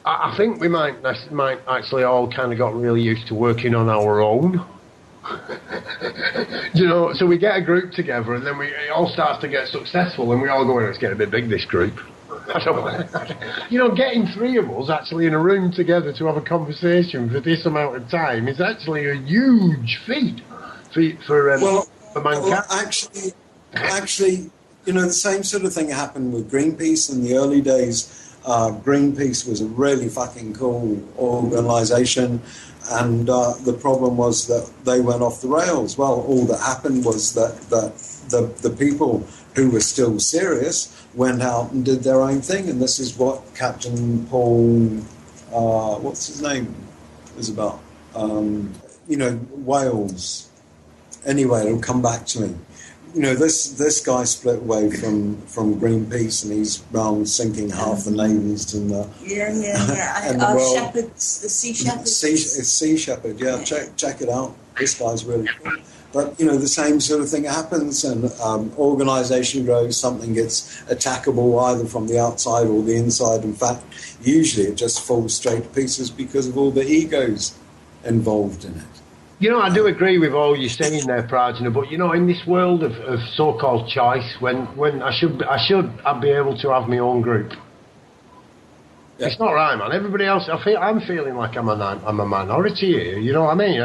I think we might actually all kind of got really used to working on our own. You know, so we get a group together, and then it all starts to get successful, and we all go, let's get a bit big, this group. You know, getting three of us actually in a room together to have a conversation for this amount of time is actually a huge feat for mankind. Well, actually, you know, the same sort of thing happened with Greenpeace in the early days. Greenpeace was a really fucking cool organisation, and the problem was that they went off the rails. Well, all that happened was that the people who were still serious went out and did their own thing, and this is what Captain Paul, what's his name, is about. You know, Wales. Anyway, it'll come back to me. You know, this guy split away from Greenpeace, and he's round sinking half the navies and the and the world. Shepherds, the Sea Shepherds. It's Sea Shepherd, yeah. Check it out. This guy's really cool. But, you know, the same sort of thing happens, and organisation grows, something gets attackable either from the outside or the inside. In fact, usually it just falls straight to pieces because of all the egos involved in it. You know, I do agree with all you're saying there, Prajna, but, you know, in this world of so-called choice, when I'd be able to have my own group. Yeah. It's not right, man. Everybody else, I'm feeling like I'm a minority here, you know what I mean?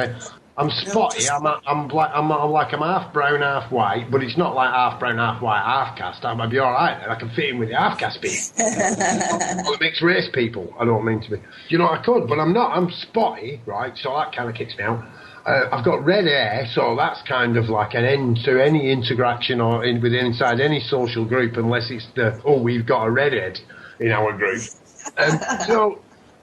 I'm spotty. I'm like I'm half brown, half white, but it's not like half brown, half white, half caste. I'd be all right then. I can fit in with the half caste people. Or the mixed race people. I don't mean to be. You know, I could, but I'm not. I'm spotty, right? So that kind of kicks me out. I've got red hair, so that's kind of like an end to any interaction or inside any social group, unless it's we've got a redhead in our group.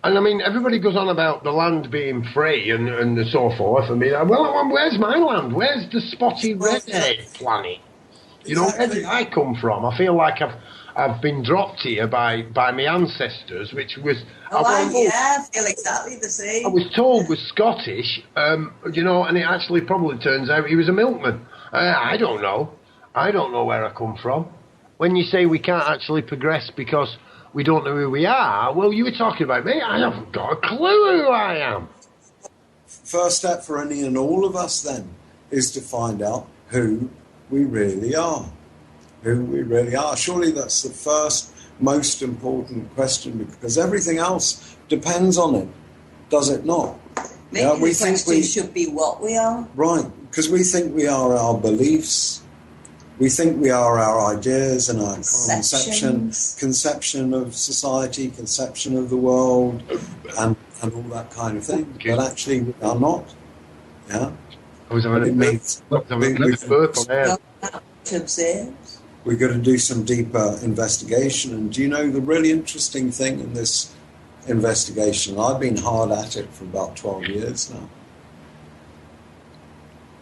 And I mean, everybody goes on about the land being free and so forth. I mean, well, where's my land? Where's the spotty redhead planet? You know, where did I come from? I feel like I've been dropped here by my ancestors, which was... I feel exactly the same. I was told was Scottish, you know, and it actually probably turns out he was a milkman. I don't know. I don't know where I come from. When you say we can't actually progress because we don't know who we are, well, you were talking about me. I haven't got a clue who I am. First step for any and all of us, then, is to find out who we really are. Who we really are. Surely that's the first most important question, because everything else depends on it, does it not? Maybe the question should be what we are. Right, because we think we are our beliefs. We think we are our ideas and our conception of society, conception of the world, and all that kind of thing. But actually, we are not. Yeah. We've got to do some deeper investigation. And do you know the really interesting thing in this investigation? I've been hard at it for about 12 years now.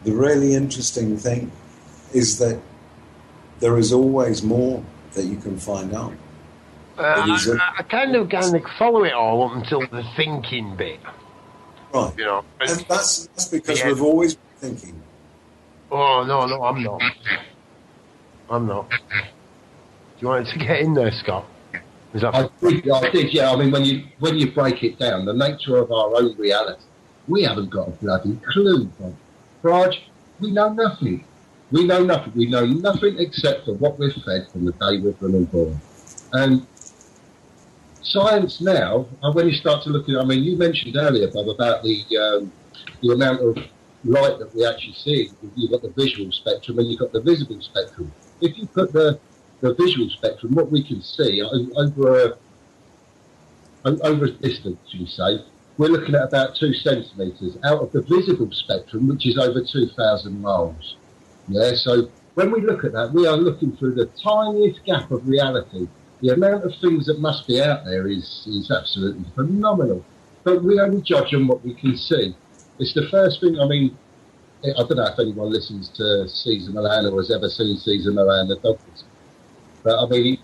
The really interesting thing is that there is always more that you can find out. I kind of follow it all up until the thinking bit. Right. You know, and that's because we've always been thinking. Oh, no, I'm not. I'm not. Do you want to get in there, Scott? I think, yeah. I mean, when you break it down, the nature of our own reality, we haven't got a bloody clue. Raj, we know nothing. We know nothing. We know nothing except for what we're fed from the day we're born. And science now, when you start to look at, I mean, you mentioned earlier, Bob, about the amount of light that we actually see. You've got the visual spectrum and you've got the visible spectrum. If you put the visual spectrum, what we can see over a distance, you say, we're looking at about 2 centimetres out of the visible spectrum, which is over 2,000 miles. Yeah, so when we look at that, we are looking through the tiniest gap of reality. The amount of things that must be out there is absolutely phenomenal. But we only judge on what we can see. It's the first thing, I mean, I don't know if anyone listens to Caesar Milan or has ever seen Caesar Milan, the dog. But I mean,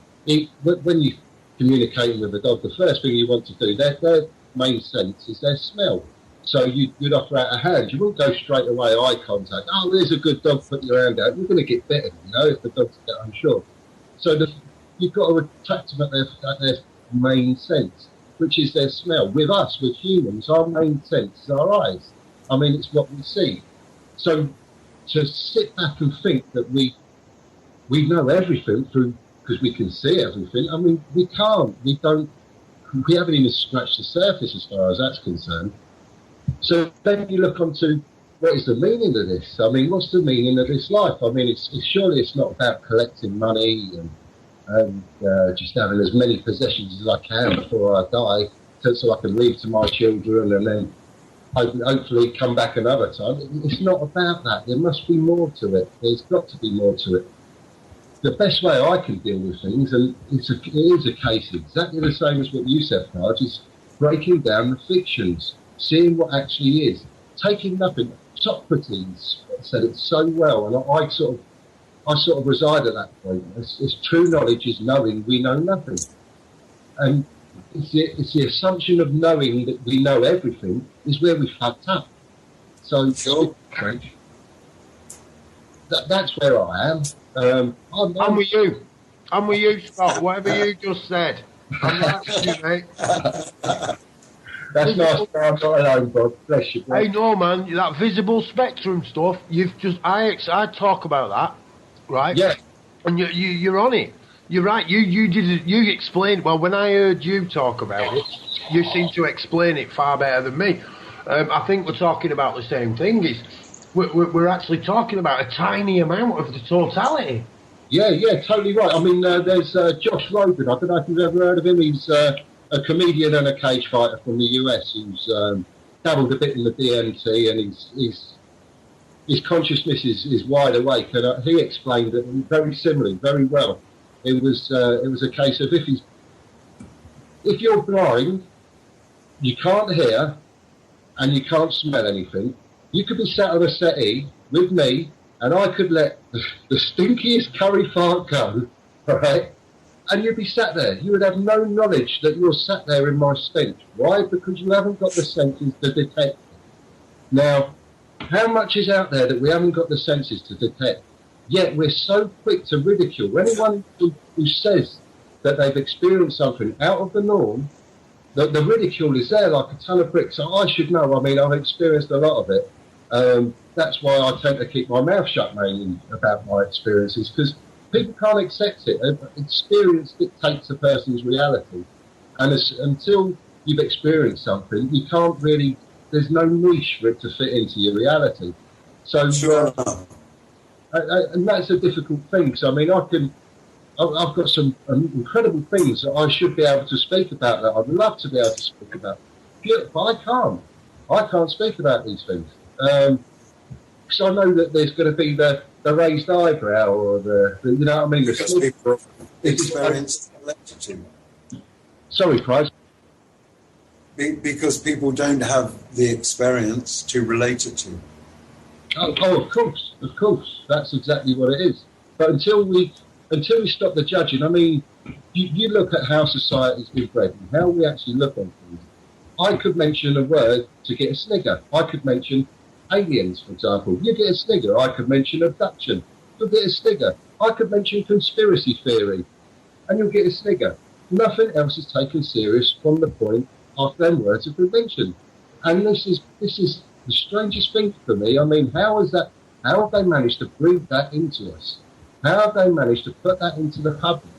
when you're communicating with a dog, the first thing you want to do, their main sense is their smell. So you'd offer out a hand. You wouldn't go straight away eye contact. Oh, there's a good dog, put your hand out. You're going to get bitten, you know, if the dog's get unsure. So you've got to attract them at their main sense, which is their smell. With us, with humans, our main sense is our eyes. I mean, it's what we see. So to sit back and think that we know everything because we can see everything, I mean, we can't. We haven't even scratched the surface as far as that's concerned. So then you look onto what is the meaning of this? I mean, what's the meaning of this life? I mean, surely it's not about collecting money and just having as many possessions as I can before I die so I can leave to my children and then hopefully come back another time. It's not about that. There must be more to it. There's got to be more to it. The best way I can deal with things, and it is a case exactly the same as what you said, Raj, is breaking down the fictions, seeing what actually is, taking nothing. Socrates said it so well, and I sort of reside at that point. It's true knowledge is knowing we know nothing, and it's the assumption of knowing that we know everything is where we fucked up. So sure. That's where I am. I'm with you. I'm with you, Scott. Whatever you just said. I'm right with you, mate. That's nice. I'm not alone, Bob. Bless you. Hey, no, man. That visible spectrum stuff. I talk about that, right? Yeah. And you're on it. You're right. You explained. Well, when I heard you talk about it, you seem to explain it far better than me. I think we're talking about the same thing. We're actually talking about a tiny amount of the totality. Yeah, totally right. I mean, there's Josh Rogan. I don't know if you've ever heard of him. He's a comedian and a cage fighter from the US who's dabbled a bit in the DMT, and his consciousness is wide awake. And he explained it very similarly, very well. It was a case of if you're blind, you can't hear, and you can't smell anything. You could be sat on a settee with me, and I could let the stinkiest curry fart go, right? And you'd be sat there. You would have no knowledge that you're sat there in my stench. Why? Because you haven't got the senses to detect it. Now, how much is out there that we haven't got the senses to detect? Yet we're so quick to ridicule anyone who says that they've experienced something out of the norm. The ridicule is there like a ton of bricks. So I should know. I mean, I've experienced a lot of it. That's why I tend to keep my mouth shut mainly about my experiences, because people can't accept it. Experience dictates a person's reality. And until you've experienced something, you can't really, there's no niche for it to fit into your reality. So, Sure. And that's a difficult thing. So, I mean, I've got some incredible things that I should be able to speak about, that I'd love to be able to speak about. But I can't. I can't speak about these things. Because I know that there's going to be the raised eyebrow or the you know what I mean? Because people experience electricity. Sorry, Price. Because people don't have the experience to relate it to. Oh, of course. That's exactly what it is. But until we stop the judging, I mean, you look at how society's been bred and how we actually look on things. I could mention a word to get a snigger. I could mention aliens, for example. You get a snigger. I could mention abduction. You'll get a snigger. I could mention conspiracy theory, and you'll get a snigger. Nothing else is taken serious from the point after them words have been mentioned. And this is the strangest thing for me. I mean, how have they managed to breathe that into us? How have they managed to put that into the public?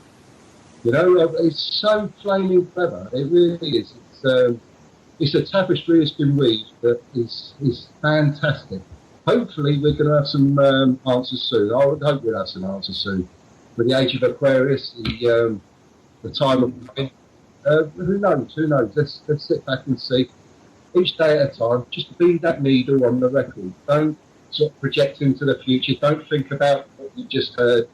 You know, it's so flaming clever. It really is. It's a tapestry that's been weaved that is fantastic. hopefully we're going to have some answers soon. I would hope we'll have some answers soon. With the age of Aquarius, the time of who knows? Who knows? Let's sit back and see. Each day at a time, just be that needle on the record. Don't sort of project into the future. Don't think about what you just heard.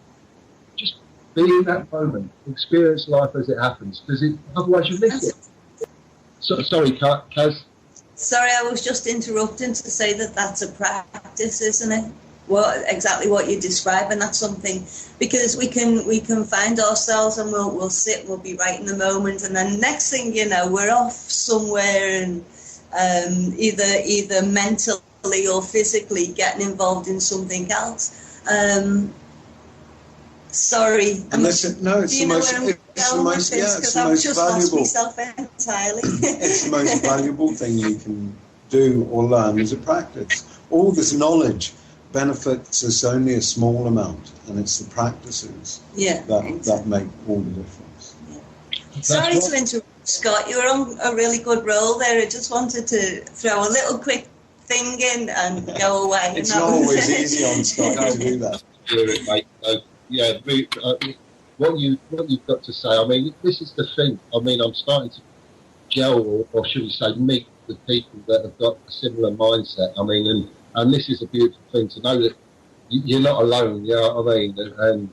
Just be in that moment. Experience life as it happens, because otherwise you miss it. So, sorry, Kaz. Sorry, I was just interrupting to say that that's a practice, isn't it? Exactly what you describe, and that's something, because we can find ourselves and we'll sit, we'll be right in the moment, and then next thing you know, we're off somewhere and either mentally or physically getting involved in something else. Sorry. Listen, no, it's the most valuable. Myself entirely. It's the most valuable thing you can do or learn as a practice. All this knowledge benefits us only a small amount, and it's the practices that make all the difference. Yeah. Sorry to interrupt, Scott. You were on a really good roll there. I just wanted to throw a little quick thing in and go away. It's not always easy on Scott to do that. Yeah, what you've got to say. I mean, this is the thing. I mean, I'm starting to gel, or should we say, meet with people that have got a similar mindset. I mean, and this is a beautiful thing to know that you're not alone. You know what I mean? And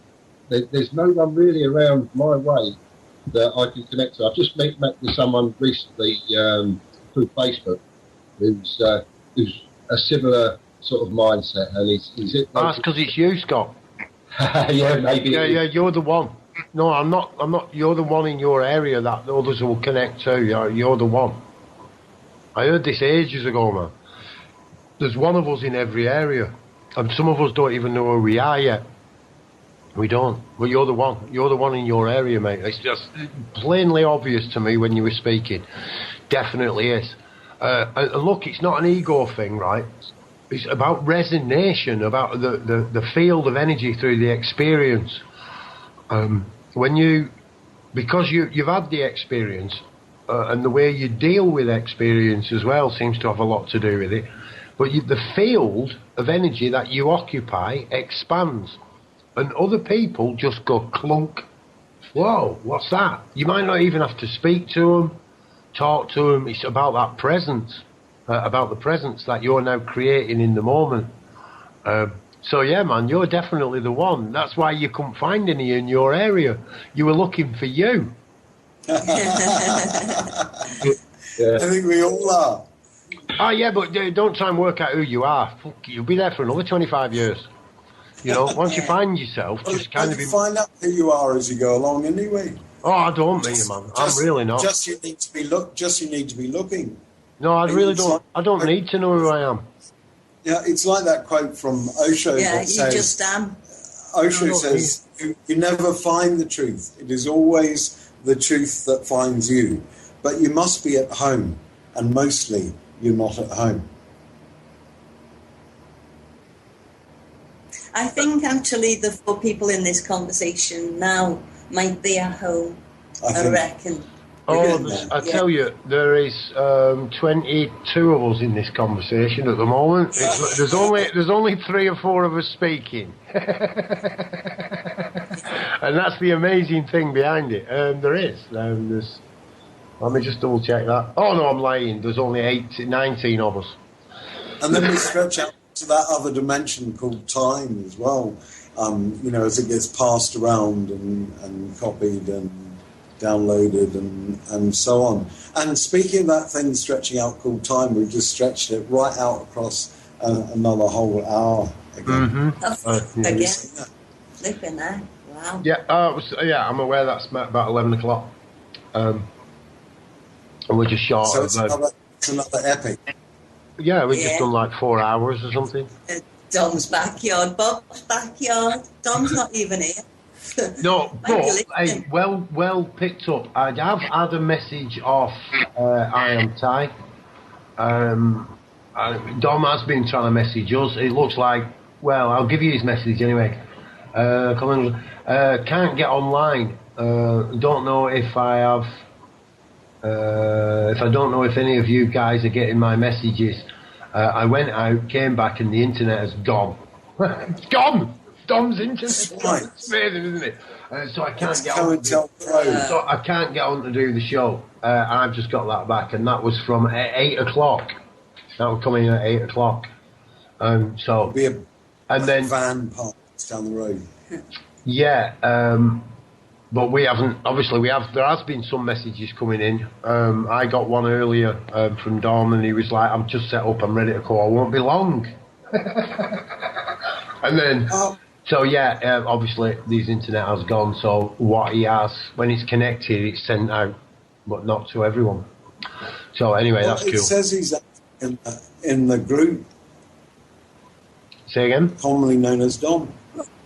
there's no one really around my way that I can connect to. I've just met with someone recently through Facebook who's a similar sort of mindset, and he's that's because it's you, Scott. Yeah, maybe. Yeah, you're the one. No, I'm not. You're the one in your area that the others will connect to. You're the one. I heard this ages ago, man. There's one of us in every area, and some of us don't even know who we are yet. We don't. But you're the one. You're the one in your area, mate. It's just plainly obvious to me when you were speaking. Definitely is. And look, it's not an ego thing, right? It's about resonation, about the field of energy through the experience. Because you've had the experience, and the way you deal with experience as well seems to have a lot to do with it. But the field of energy that you occupy expands, and other people just go clunk. Whoa, what's that? You might not even have to speak to them, talk to them. It's about that presence. About the presence that you're now creating in the moment. So yeah, man, you're definitely the one. That's why you couldn't find any in your area. You were looking for you. I think we all are. Oh yeah, but don't try and work out who you are. Fuck, you'll be there for another 25 years. You know, once you find yourself, just kind of find out who you are as you go along anyway. Oh, I don't mean, man. I'm really not. You need to be looking. No, I really don't. I don't need to know who I am. Yeah, it's like that quote from Osho. Yeah, that says, you just am. Osho says, you never find the truth. It is always the truth that finds you. But you must be at home, and mostly you're not at home. I think actually the four people in this conversation now might be at home, I reckon. Oh, I tell you, there is 22 of us in this conversation at the moment. There's only 3 or 4 of us speaking, and that's the amazing thing behind it. There is. There's. Let me just double check that. Oh no, I'm lying. There's only 19 of us. And then we stretch out to that other dimension called time as well. As it gets passed around and copied and downloaded and so on. And speaking of that thing stretching out called time, we've just stretched it right out across another whole hour again. Mm-hmm. Again. Flipping that. Wow. Yeah, I'm aware that's about 11 o'clock. And we're just short so of... it's another epic. Yeah, we've just done like 4 hours or something. Dom's backyard, Bob's backyard. Dom's not even here. No, but hey, well picked up. I have had a message off I Am Ty. Dom has been trying to message us. It looks like, well, I'll give you his message anyway. Can't get online. Don't know if I have. If I don't know if any of you guys are getting my messages. I went out, came back, and the internet has gone. It's gone. Dom's internet. Right. It's amazing, isn't it? So I can't It's get on. COINTELPRO. So I can't get on to do the show. I've just got that back, and that was from 8 o'clock. That was coming in at 8 o'clock. So Be a and then van parked down the road. yeah, but we haven't. Obviously, we have. There has been some messages coming in. I got one earlier from Dom, and he was like, "I'm just set up. I'm ready to go. I won't be long." And then. So yeah, obviously these internet has gone. So what he has, when it's connected, it's sent out, but not to everyone. So anyway, Well, that's it cool. says he's in the group, Say again. commonly known as Dom.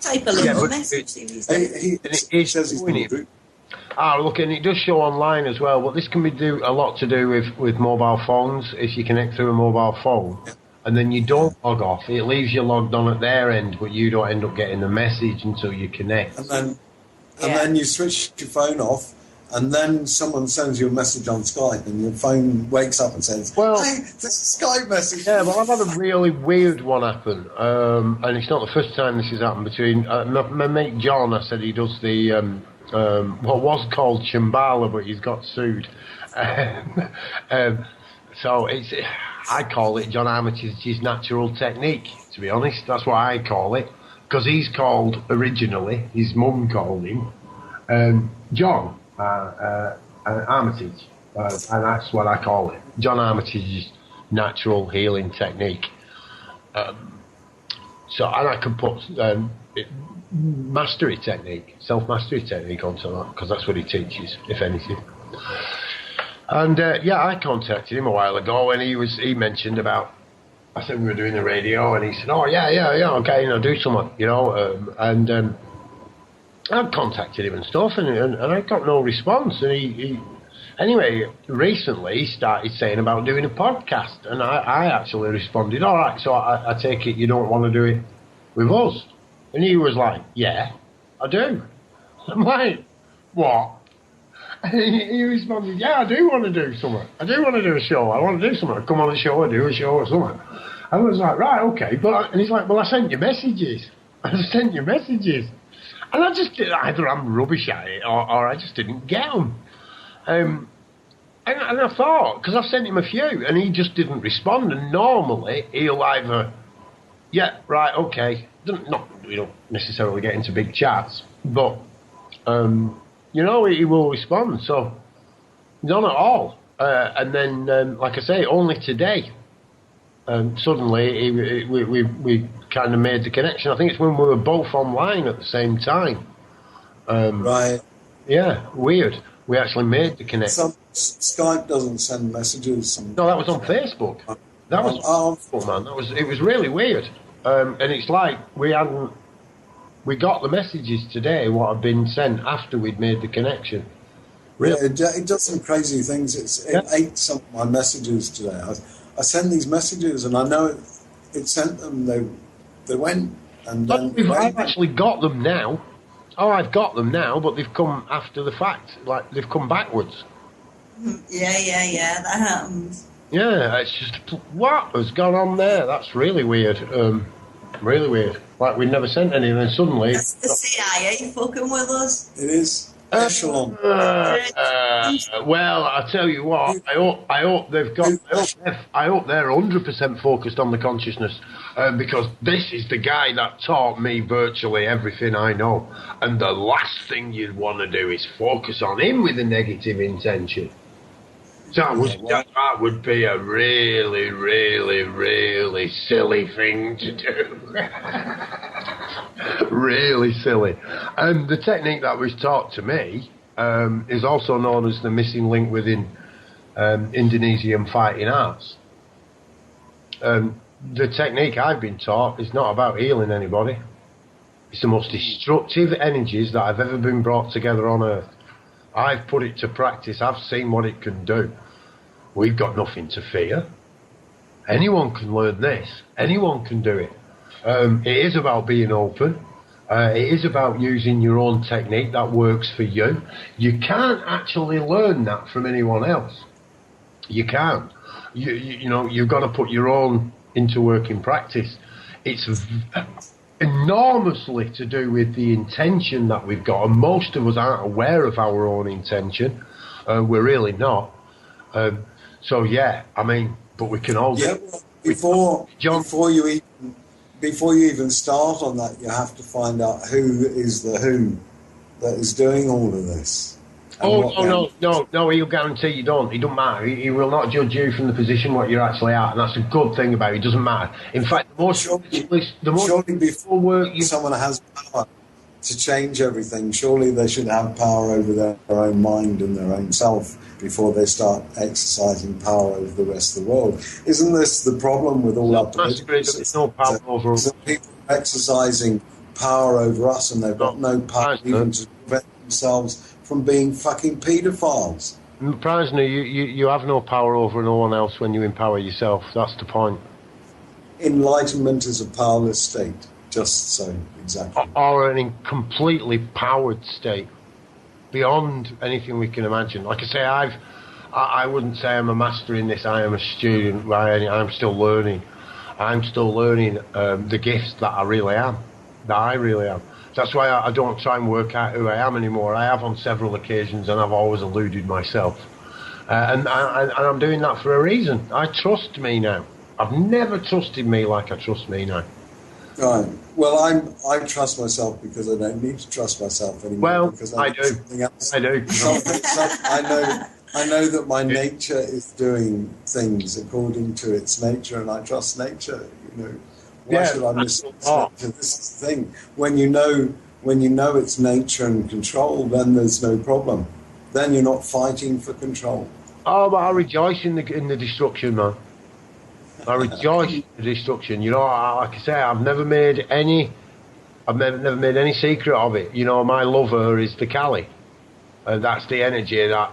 Type a little but message. See these He It's says he's in doing the it. group. Look, and it does show online as well. But this can be a lot to do with mobile phones. If you connect through a mobile phone, and then you don't log off, it leaves you logged on at their end, but you don't end up getting the message until you connect. And then you switch your phone off, and then someone sends you a message on Skype, and your phone wakes up and says, Well- "Hey, this is a Skype message." Yeah, well, I've had a really weird one happen, and it's not the first time this has happened between my mate John. I said he does the what was called Shambhala, but he's got sued. So I call it John Armitage's natural technique. To be honest, that's what I call it, because he's called originally. His mum called him John Armitage. And that's what I call it. John Armitage's natural healing technique. So, and I can put mastery technique, self-mastery technique onto that, because that's what he teaches, if anything. And yeah, I contacted him a while ago, and he mentioned about, I think we were doing the radio, and he said, "Oh yeah, okay, do something, and I contacted him and stuff, and I got no response. And he anyway, recently he started saying about doing a podcast, and I actually responded, "All right, so I take it you don't want to do it with us?" And he was like, "Yeah, I do." I'm like, "What?" And he responded, "Yeah, I do want to do something. I do want to do a show. I want to do something. Come on a show, do a show or something." I was like, "Right, okay." And he's like, "Well, I sent you messages. I sent you messages." And I just did, either I'm rubbish at it or I just didn't get them. And I thought, because I've sent him a few and he just didn't respond. And normally he'll either, "Yeah, right, okay." Not, necessarily get into big chats, but, he will respond. So, none at all. And then, like I say, only today, suddenly we kind of made the connection. I think it's when we were both online at the same time. Right. Yeah, weird. We actually made the connection. Skype doesn't send messages. No, that was on Facebook. That was awful, man. It was really weird. And it's like we got the messages today, what had been sent after we'd made the connection. Really? Yeah, it does some crazy things. It ate some of my messages today. I send these messages, and I know it sent them. They went, and then I've actually got them now. Oh, I've got them now, but they've come after the fact. Like, they've come backwards. Yeah, that happens. Yeah, it's just, what has gone on there? That's really weird. Really weird. Like, we'd never sent any, and then suddenly... That's the CIA fucking with us. it is echelon. Well, I tell you what, I hope they've got. I hope they're 100% focused on the consciousness, because this is the guy that taught me virtually everything I know. And the last thing you'd want to do is focus on him with a negative intention. That would be a really, really, really silly thing to do. Really silly. And the technique that was taught to me is also known as the missing link within Indonesian fighting arts. The technique I've been taught is not about healing anybody. It's the most destructive energies that have ever been brought together on Earth. I've put it to practice. I've seen what it can do. We've got nothing to fear. Anyone can learn this. Anyone can do it. It is about being open. It is about using your own technique that works for you. You can't actually learn that from anyone else. You can't. you know, you've got to put your own into working practice. It's enormously to do with the intention that we've got, and most of us aren't aware of our own intention. We're really not. So yeah, I mean, but we can all. Yeah, before you even start on that, you have to find out who is the who that is doing all of this. No, he'll guarantee you don't. It doesn't matter. He will not judge you from the position what you're actually at, and that's a good thing about it. It doesn't matter. In fact, surely before someone has power to change everything, surely they should have power over their own mind and their own self before they start exercising power over the rest of the world. Isn't this the problem with all our political systems? No power over people exercising power over us, and they've got no power even to prevent themselves from being fucking paedophiles. Prajna, you have no power over no one else when you empower yourself. That's the point. Enlightenment is a powerless state. Just so, exactly. Or an completely powered state, beyond anything we can imagine. Like I say, I wouldn't say I'm a master in this. I am a student. I'm still learning. I'm still learning the gifts that I really am. That's why I don't try and work out who I am anymore. I have on several occasions, and I've always eluded myself. And I'm doing that for a reason. I trust me now. I've never trusted me like I trust me now. Right. Well, I trust myself because I don't need to trust myself anymore. Well, because I do. I do. I know that my nature is doing things according to its nature, and I trust nature. You know, why should I miss it? This is the thing. When you know its nature and control, then there's no problem. Then you're not fighting for control. Oh, but I rejoice in the destruction, man. I rejoice in the destruction. You know, like I say, I've never made any secret of it. You know, my lover is the Kali, and that's the energy that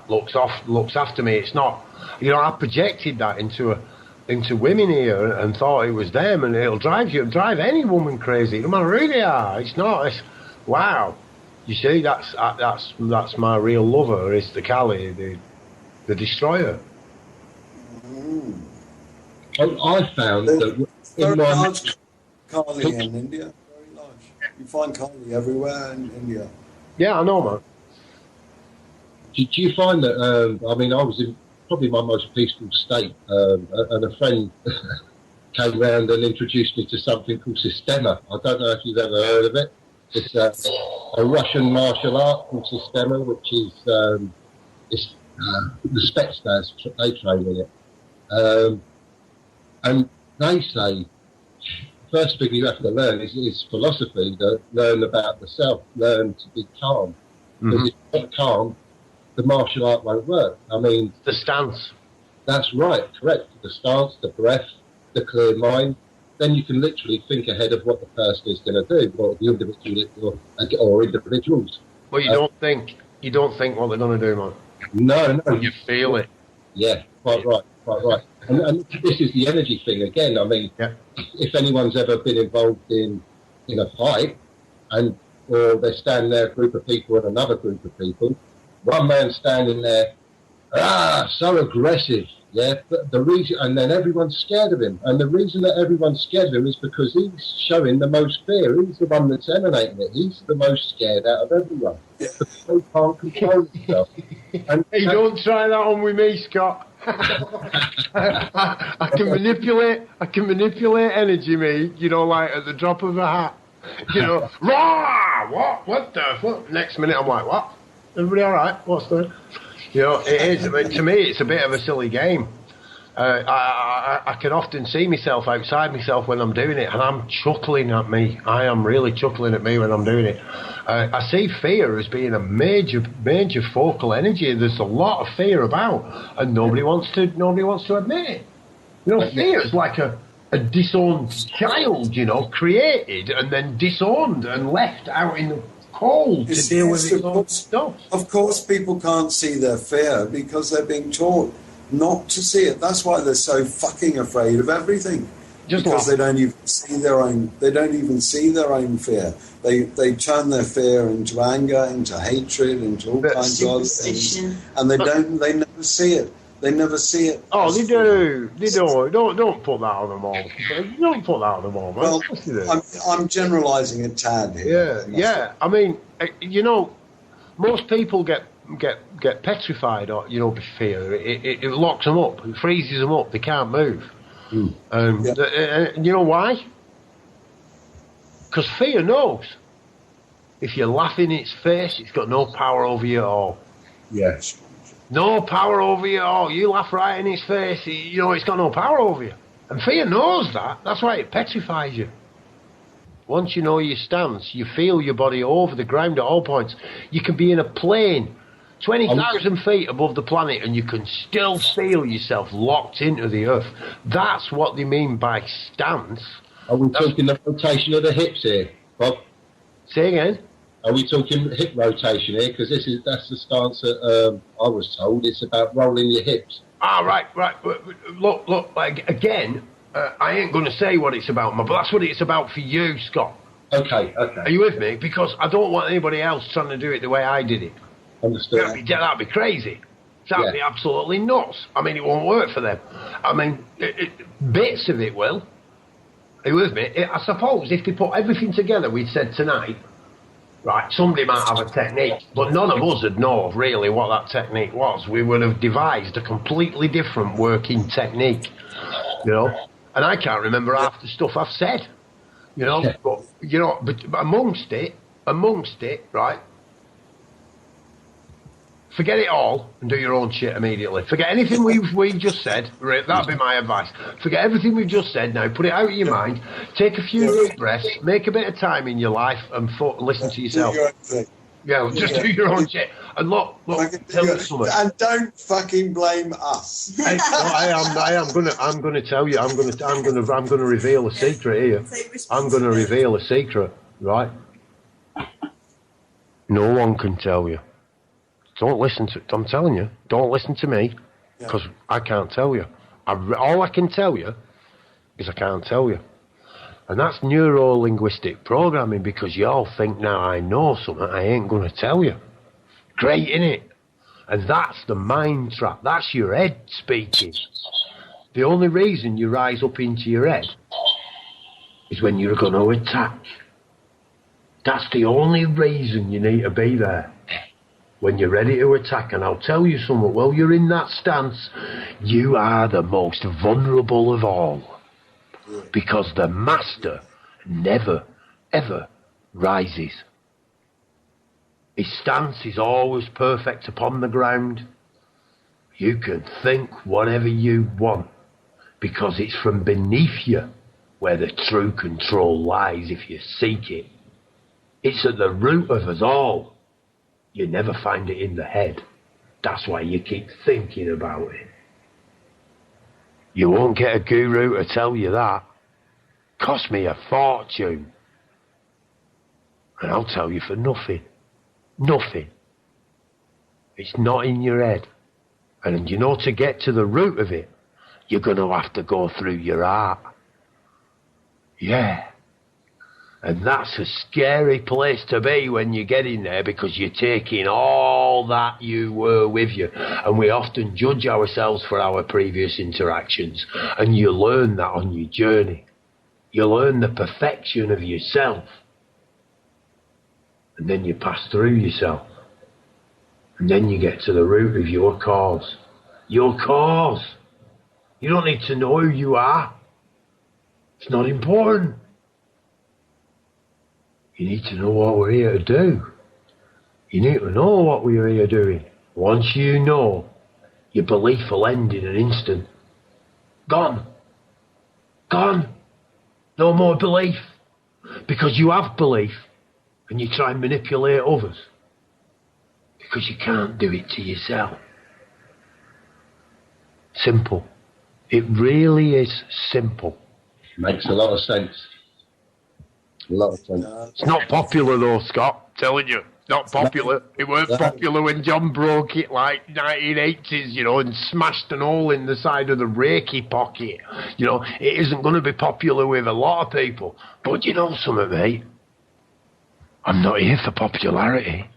looks after me. It's not, you know, I projected that into women here and thought it was them, and it'll drive any woman crazy, no matter who they are. It's not. It's, wow. You see, that's my real lover. Is the Kali, the destroyer. Mm. I found that very large Kali in India. Very large. You find Kali everywhere in India. Yeah, I know, man. Did you find that? I mean, I was in probably my most peaceful state, and a friend came round and introduced me to something called Sistema. I don't know if you've ever heard of it. It's a Russian martial art called Sistema, which is the Spetsnaz, they train in it. And they say, first thing you have to learn is philosophy, learn about the self, learn to be calm. Because if you're not calm, the martial art won't work. I mean... The stance. That's right, correct. The stance, the breath, the clear mind. Then you can literally think ahead of what the person is going to do, or the individual or individuals. Well, you don't think what they're going to do, man. No. You feel it. Yeah, quite right. And this is the energy thing again. I mean, if anyone's ever been involved in a fight, or they're standing there, a group of people and another group of people, one man standing there, so aggressive, but the reason, and then everyone's scared of him, and the reason that everyone's scared of him is because he's showing the most fear. He's the one that's emanating it. He's the most scared out of everyone. Because he can't control himself. And hey, don't try that on with me, Scott. I can manipulate energy, mate. You know, like at the drop of a hat. You know, rah! What the fuck? Next minute, I'm like, what? Everybody all right? What's the? You know, it is. I mean, to me, it's a bit of a silly game. I can often see myself outside myself when I'm doing it, and I'm chuckling at me. I am really chuckling at me when I'm doing it. I see fear as being a major focal energy. There's a lot of fear about, and nobody wants to admit it. You know, fear is like a disowned child. You know, created and then disowned and left out in the cold to deal with its own stuff. Of course, people can't see their fear because they're being taught not to see it. That's why they're so fucking afraid of everything. Because they don't even see their own. They don't even see their own fear. They turn their fear into anger, into hatred, into all kinds of other things, and they never see it. They never see it. Oh, they do. They do. Don't put that on them all. Don't put that on them all, man. Well, Of course they do. I'm generalising a tad here. Yeah. I mean, you know, most people get petrified, or with fear. It locks them up. It freezes them up. They can't move. You know why? Because fear knows. If you laugh in its face, it's got no power over you at all. Yes. No power over you at all. You laugh right in its face, it's got no power over you. And fear knows that. That's why it petrifies you. Once you know your stance, you feel your body over the ground at all points. You can be in a plane 20,000 feet above the planet and you can still feel yourself locked into the earth. That's what they mean by stance. Are we talking the rotation of the hips here, Bob? Say again? Are we talking hip rotation here? Because that's the stance that I was told. It's about rolling your hips. Ah, right. Look, again, I ain't going to say what it's about, but that's what it's about for you, Scott. Okay. Are you with me? Because I don't want anybody else trying to do it the way I did it. Understood. That'd be crazy. That'd be absolutely nuts. I mean, it won't work for them. I mean, bits of it will. Are you with me? I suppose if they put everything together we'd said tonight, right, somebody might have a technique, but none of us would know really what that technique was. We would have devised a completely different working technique, and I can't remember half the stuff I've said, but amongst it, right, forget it all and do your own shit immediately. Forget anything we've just said. That'd be my advice. Forget everything we've just said now. Put it out of your mind. Take a few deep breaths. Make a bit of time in your life and listen to yourself. Just do your own shit. And look, tell me something. And don't fucking blame us. Hey, I'm gonna tell you. I'm gonna reveal a secret here. I'm gonna reveal a secret, right? No one can tell you. Don't listen to. I'm telling you. Don't listen to me, because I can't tell you. All I can tell you is I can't tell you, and that's neuro-linguistic programming. Because y'all think now I know something I ain't gonna tell you. Great, innit? And that's the mind trap. That's your head speaking. The only reason you rise up into your head is when you're going to attack. That's the only reason you need to be there. When you're ready to attack. And I'll tell you something, while you're in that stance, you are the most vulnerable of all. Because the master never, ever rises. His stance is always perfect upon the ground. You can think whatever you want, because it's from beneath you where the true control lies if you seek it. It's at the root of us all. You never find it in the head. That's why you keep thinking about it. You won't get a guru to tell you that. Cost me a fortune. And I'll tell you for nothing. Nothing. It's not in your head. And to get to the root of it, you're going to have to go through your heart. Yeah. And that's a scary place to be when you get in there, because you're taking all that you were with you. And we often judge ourselves for our previous interactions. And you learn that on your journey. You learn the perfection of yourself. And then you pass through yourself. And then you get to the root of your cause. Your cause. You don't need to know who you are. It's not important. You need to know what we're here to do. You need to know what we're here doing. Once you know, your belief will end in an instant. Gone. Gone. No more belief. Because you have belief. And you try and manipulate others. Because you can't do it to yourself. Simple. It really is simple. Makes a lot of sense. A lot of sense. It's not popular though, Scott. Telling you. Not popular. It weren't popular when John broke it like 1980s, and smashed an hole in the side of the Reiki pocket. It isn't going to be popular with a lot of people. But you know something, mate? I'm not here for popularity.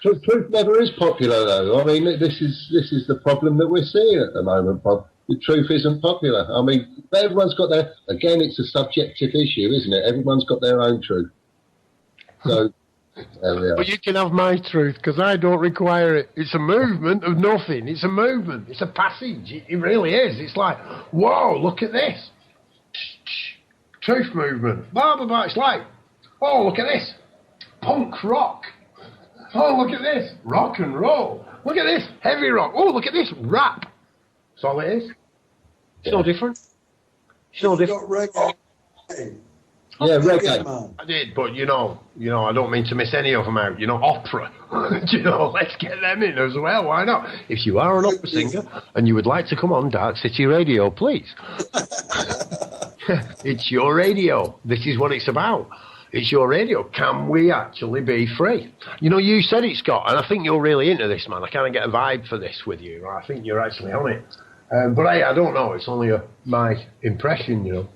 Truth never is popular, though. I mean, this is the problem that we're seeing at the moment, Bob. The truth isn't popular. I mean, everyone's got their... Again, it's a subjective issue, isn't it? Everyone's got their own truth. So, there we are. But you can have my truth, because I don't require it. It's a movement of nothing. It's a movement. It's a passage. It really is. It's like, whoa, look at this. Truth movement. Blah, blah, blah. It's like, oh, look at this. Punk rock. Oh, look at this. Rock and roll. Look at this. Heavy rock. Oh, look at this. Rap. That's all it is. It's no different. It's no different. Reggae. Yeah, reggae. I did, but you know, I don't mean to miss any of them out. Opera. Let's get them in as well. Why not? If you are an opera singer and you would like to come on Dark City Radio, please. It's your radio. This is what it's about. It's your radio. Can we actually be free? You said it, Scott, and I think you're really into this, man. I kind of get a vibe for this with you. I think you're actually on it. But I don't know. It's only my impression,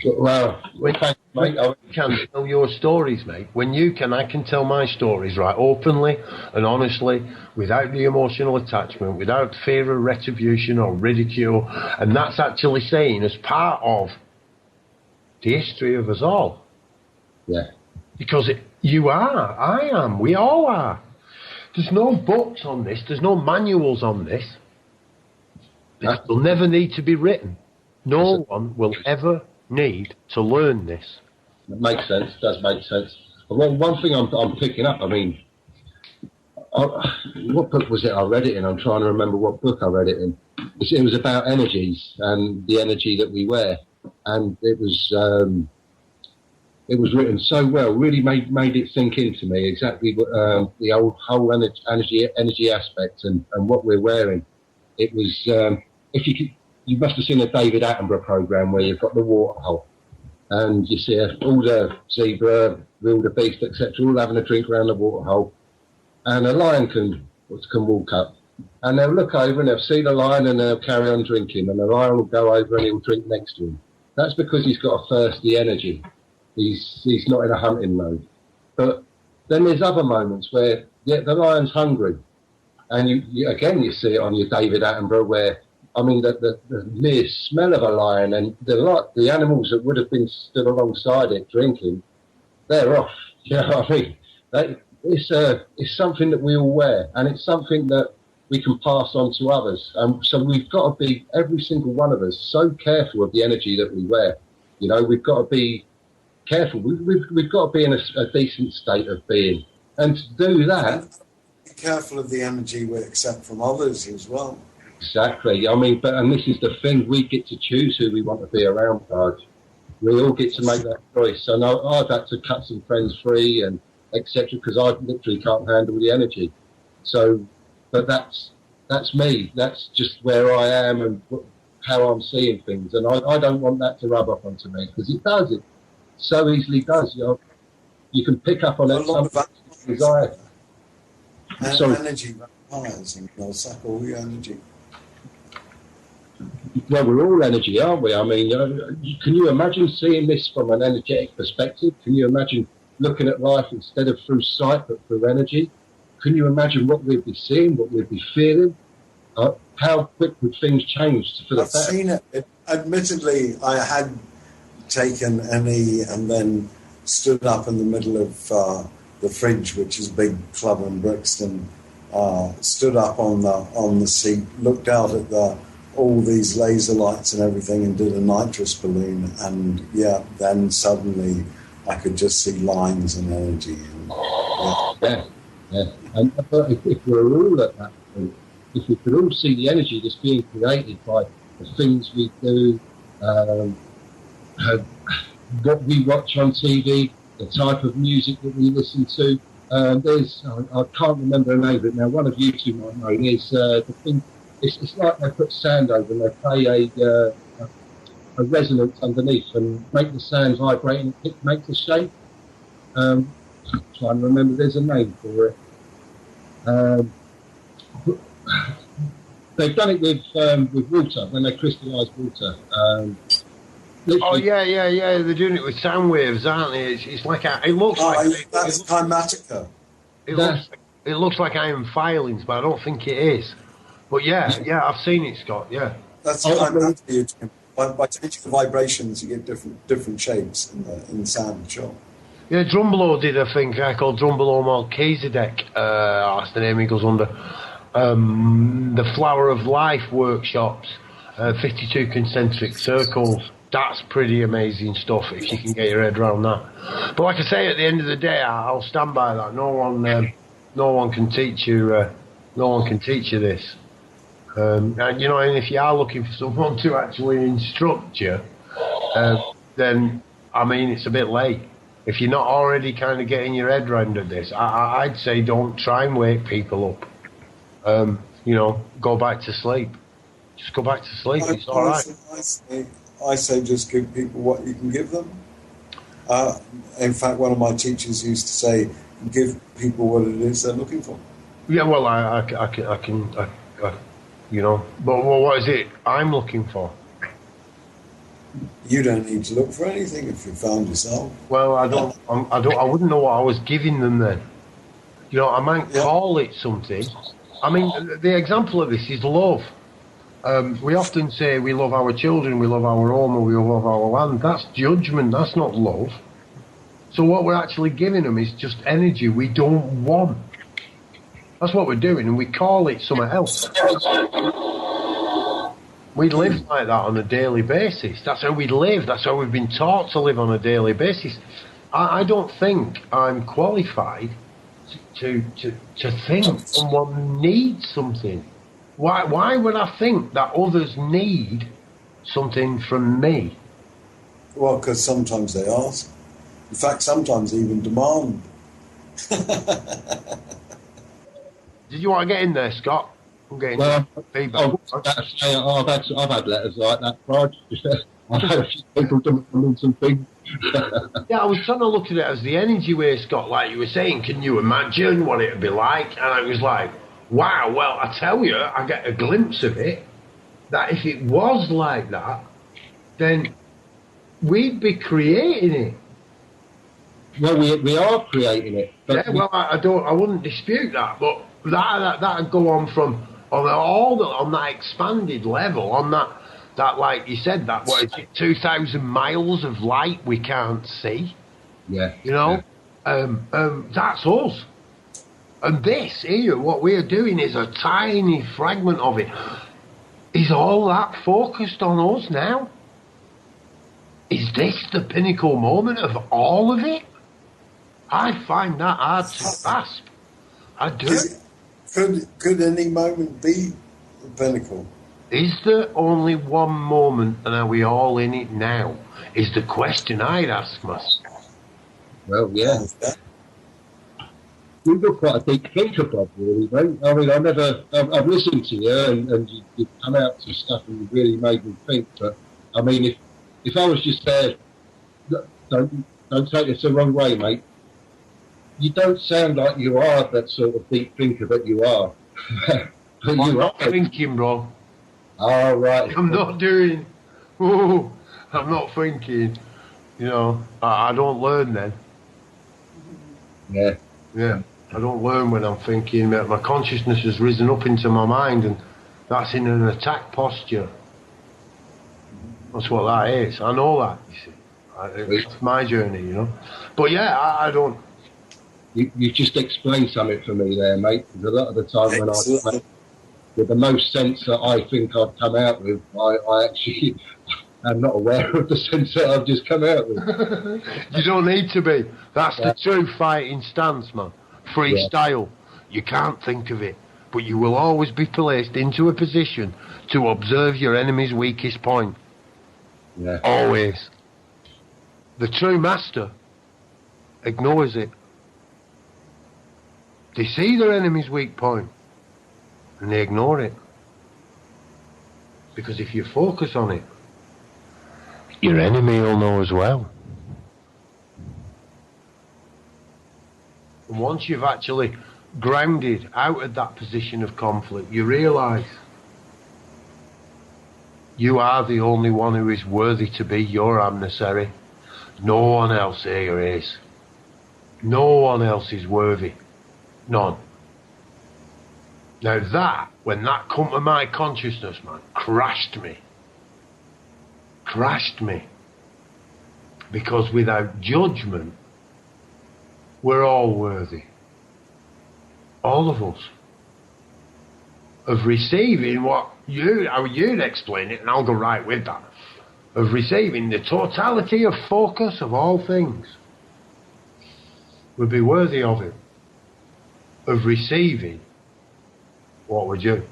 Well, when you can tell your stories, mate. When you can, I can tell my stories, right, openly and honestly, without the emotional attachment, without fear of retribution or ridicule. And that's actually saying as part of the history of us all. Yeah. Because you are, I am, we all are. There's no books on this, there's no manuals on this. This will never need to be written. No one will ever need to learn this. It makes sense, does make sense. Well, one thing I'm picking up, I mean, what book was it I read it in? I'm trying to remember what book I read it in. It was about energies and the energy that we wear. And it was written so well, really made it sink into me exactly what, the whole energy aspect and what we're wearing. It was, if you must have seen a David Attenborough program where you've got the water hole and you see all the zebra, wildebeest, etc., all having a drink around the water hole, and a lion can walk up and they'll look over and they'll see the lion and they'll carry on drinking, and the lion will go over and he'll drink next to him. That's because he's got a thirsty energy. He's not in a hunting mode. But then there's other moments where the lion's hungry. And you see it on your David Attenborough where, I mean, the mere smell of a lion and the animals that would have been stood alongside it drinking, they're off. You know what I mean? It's something that we all wear, and it's something that we can pass on to others. So we've got to be, every single one of us, so careful of the energy that we wear. We've got to be careful. We've got to be in a decent state of being. And to do that... Be careful of the energy we accept from others as well. Exactly. I mean, and this is the thing, we get to choose who we want to be around, Raj. We all get to make that choice. And I've had to cut some friends free and etc. because I literally can't handle the energy. So, but that's me. That's just where I am and how I'm seeing things. And I don't want that to rub off onto me, because it does. It so easily does. You can pick up on it. Some desire. Energy vampires, and they'll suck all your energy. Well, we're all energy, aren't we? I mean, can you imagine seeing this from an energetic perspective? Can you imagine looking at life instead of through sight but through energy? Can you imagine what we'd be seeing, what we'd be feeling? How quick would things change for the better? I've seen it. Admittedly, I had taken any and then stood up in the middle of the fridge, which is a big club in Brixton, stood up on the seat, looked out at all these laser lights and everything, and did a nitrous balloon, and then suddenly I could just see lines and energy. And if we're all at that point, if we could all see the energy that's being created by the things we do, what we watch on TV, the type of music that we listen to. I can't remember the name of it now. One of you two might know. There's the thing. It's like they put sand over and they play a resonance underneath and make the sand vibrate and it makes a shape. I'm trying to remember. There's a name for it. They've done it with water when they crystallise water. They're doing it with sound waves, aren't they? It's like it looks like that's Climatica. It looks like iron filings, but I don't think it is. But yeah, I've seen it, Scott. Yeah. That's by changing the vibrations, you get different shapes in the sound. Sure. Yeah, Drumbalo did a thing called Drumbalo Melchizedek. That's the name he goes under. The Flower of Life workshops, 52 concentric circles. That's pretty amazing stuff if you can get your head around that. But like I say, at the end of the day, I'll stand by that. No one can teach you. No one can teach you this. And you know, and if you are looking for someone to actually instruct you, then I mean it's a bit late. If you're not already kind of getting your head around this, I'd say don't try and wake people up. You know, go back to sleep. Just go back to sleep. It's all right. I say just give people what you can give them. In fact, one of my teachers used to say, give people what it is they're looking for. Yeah, well, I can, you know, but what is it I'm looking for? You don't need to look for anything if you found yourself. Well, I wouldn't know what I was giving them then. You know, I might call it something. I mean, the example of this is love. We often say we love our children, we love our home, and we love our land. That's judgment, that's not love. So what we're actually giving them is just energy we don't want. That's what we're doing, and we call it something else. We live like that on a daily basis. That's how we live. That's how we've been taught to live on a daily basis. I don't think I'm qualified to think someone needs something. Why would I think that others need something from me? Well, because sometimes they ask. In fact, sometimes they even demand. Did you want to get in there, Scott? I'm getting feedback. I've had letters like that, Raj. I've had a few people demanding some things. Yeah, I was trying to look at it as the energy way, Scott, like you were saying. Can you imagine what it would be like? And I was like, wow, well, I tell you, I get a glimpse of it, that if it was like that, then we'd be creating it. Well, we are creating it. But yeah, well, I wouldn't dispute that, but that'd go on from on that expanded level, on that like you said, that what is it, 2,000 miles of light we can't see. Yeah. You know, that's us. And this here, what we're doing is a tiny fragment of it. Is all that focused on us now? Is this the pinnacle moment of all of it? I find that hard to grasp. I do. Could any moment be the pinnacle? Is there only one moment and are we all in it now? Is the question I'd ask myself. Well, yeah. You've got quite a deep thinker, Bob, really, mate. I mean, I've listened to you and you've come out to stuff and you've really made me think. But, I mean, if I was just there, don't take this the wrong way, mate. You don't sound like you are that sort of deep thinker that you are. But I'm not thinking, bro. Oh, right. I'm not doing... Ooh, I'm not thinking. You know, I don't learn then. Yeah. Yeah, I don't learn when I'm thinking. My consciousness has risen up into my mind, and that's in an attack posture. That's what that is. I know that, you see. It's my journey, you know. But yeah, I don't... You just explained something for me there, mate. Because a lot of the time when I... With the most sense that I think I've come out with, I actually am not aware of the sense that I've just come out with. You don't need to be. That's the true fighting stance, man. Freestyle. You can't think of it, but you will always be placed into a position to observe your enemy's weakest point. Yeah. Always. The true master ignores it. They see their enemy's weak point and they ignore it. Because if you focus on it, your enemy will know as well. And once you've actually grounded out of that position of conflict, you realise you are the only one who is worthy to be your adversary. No one else here is. No one else is worthy. None. Now that, when that come to my consciousness, man, crashed me. Crashed me. Because without judgment, we're all worthy. All of us. Of receiving how you'd explain it, and I'll go right with that. Of receiving the totality of focus of all things. Would be worthy of it. Of receiving what we're due.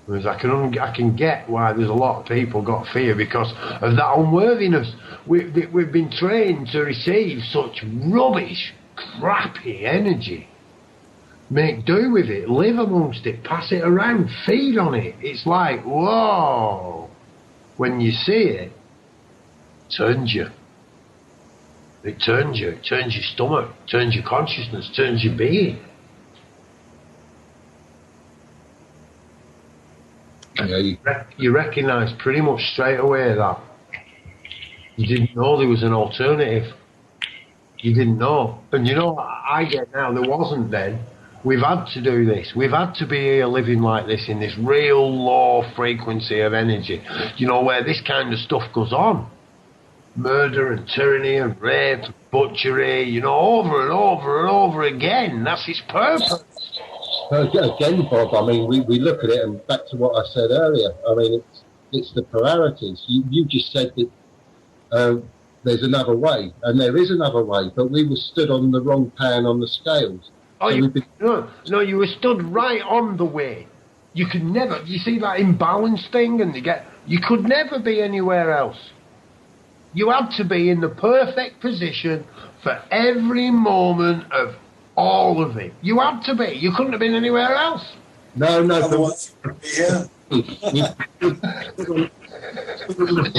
Because I can get why there's a lot of people got fear because of that unworthiness. We've been trained to receive such rubbish, crappy energy. Make do with it, live amongst it, pass it around, feed on it. It's like, whoa. When you see it, it turns you. It turns you. It turns your stomach, turns your consciousness, turns your being. You recognise pretty much straight away that you didn't know there was an alternative. You didn't know. And you know what I get now? There wasn't then. We've had to do this. We've had to be here living like this in this real low frequency of energy. You know, where this kind of stuff goes on. Murder and tyranny and rape, butchery, you know, over and over and over again. That's its purpose. Again, Bob, I mean, we look at it, and back to what I said earlier, I mean, it's the polarities. You just said that there's another way, and there is another way, but we were stood on the wrong pan on the scales. Oh, no, you were stood right on the way. You could never, you see that imbalance thing, and you could never be anywhere else. You had to be in the perfect position for every moment of all of it. You had to be. You couldn't have been anywhere else. No. Otherwise, yeah. You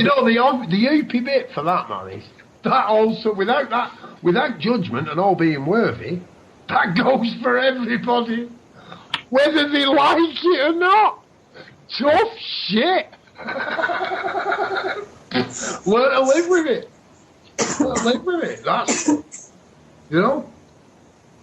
know, the oopy bit for that, man, is that also, without judgment and all being worthy, that goes for everybody. Whether they like it or not. Tough shit. Learn to live with it. That's, you know.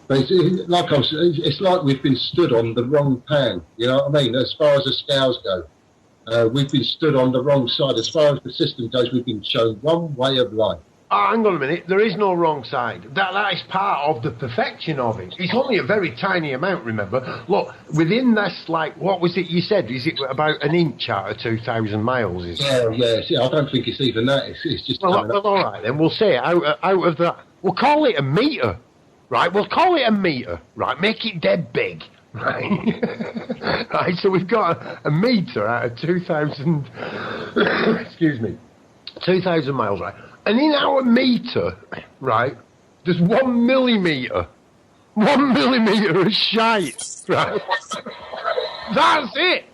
But it's like we've been stood on the wrong pan. You know what I mean? As far as the scales go, we've been stood on the wrong side. As far as the system goes, we've been shown one way of life. Oh, hang on a minute. There is no wrong side. That is part of the perfection of it. It's only a very tiny amount, remember. Look, within this, like, what was it you said? Is it about an inch out of 2,000 miles? Is it? Yeah. See, I don't think it's even that. It's just... Well, all right, then. We'll say out of that. We'll call it a metre, right? We'll call it a metre, right? Make it dead big, right? Right, so we've got a metre out of 2,000... excuse me. 2,000 miles, right? And in our metre, right, there's 1 millimetre. 1 millimetre of shite, right? That's it.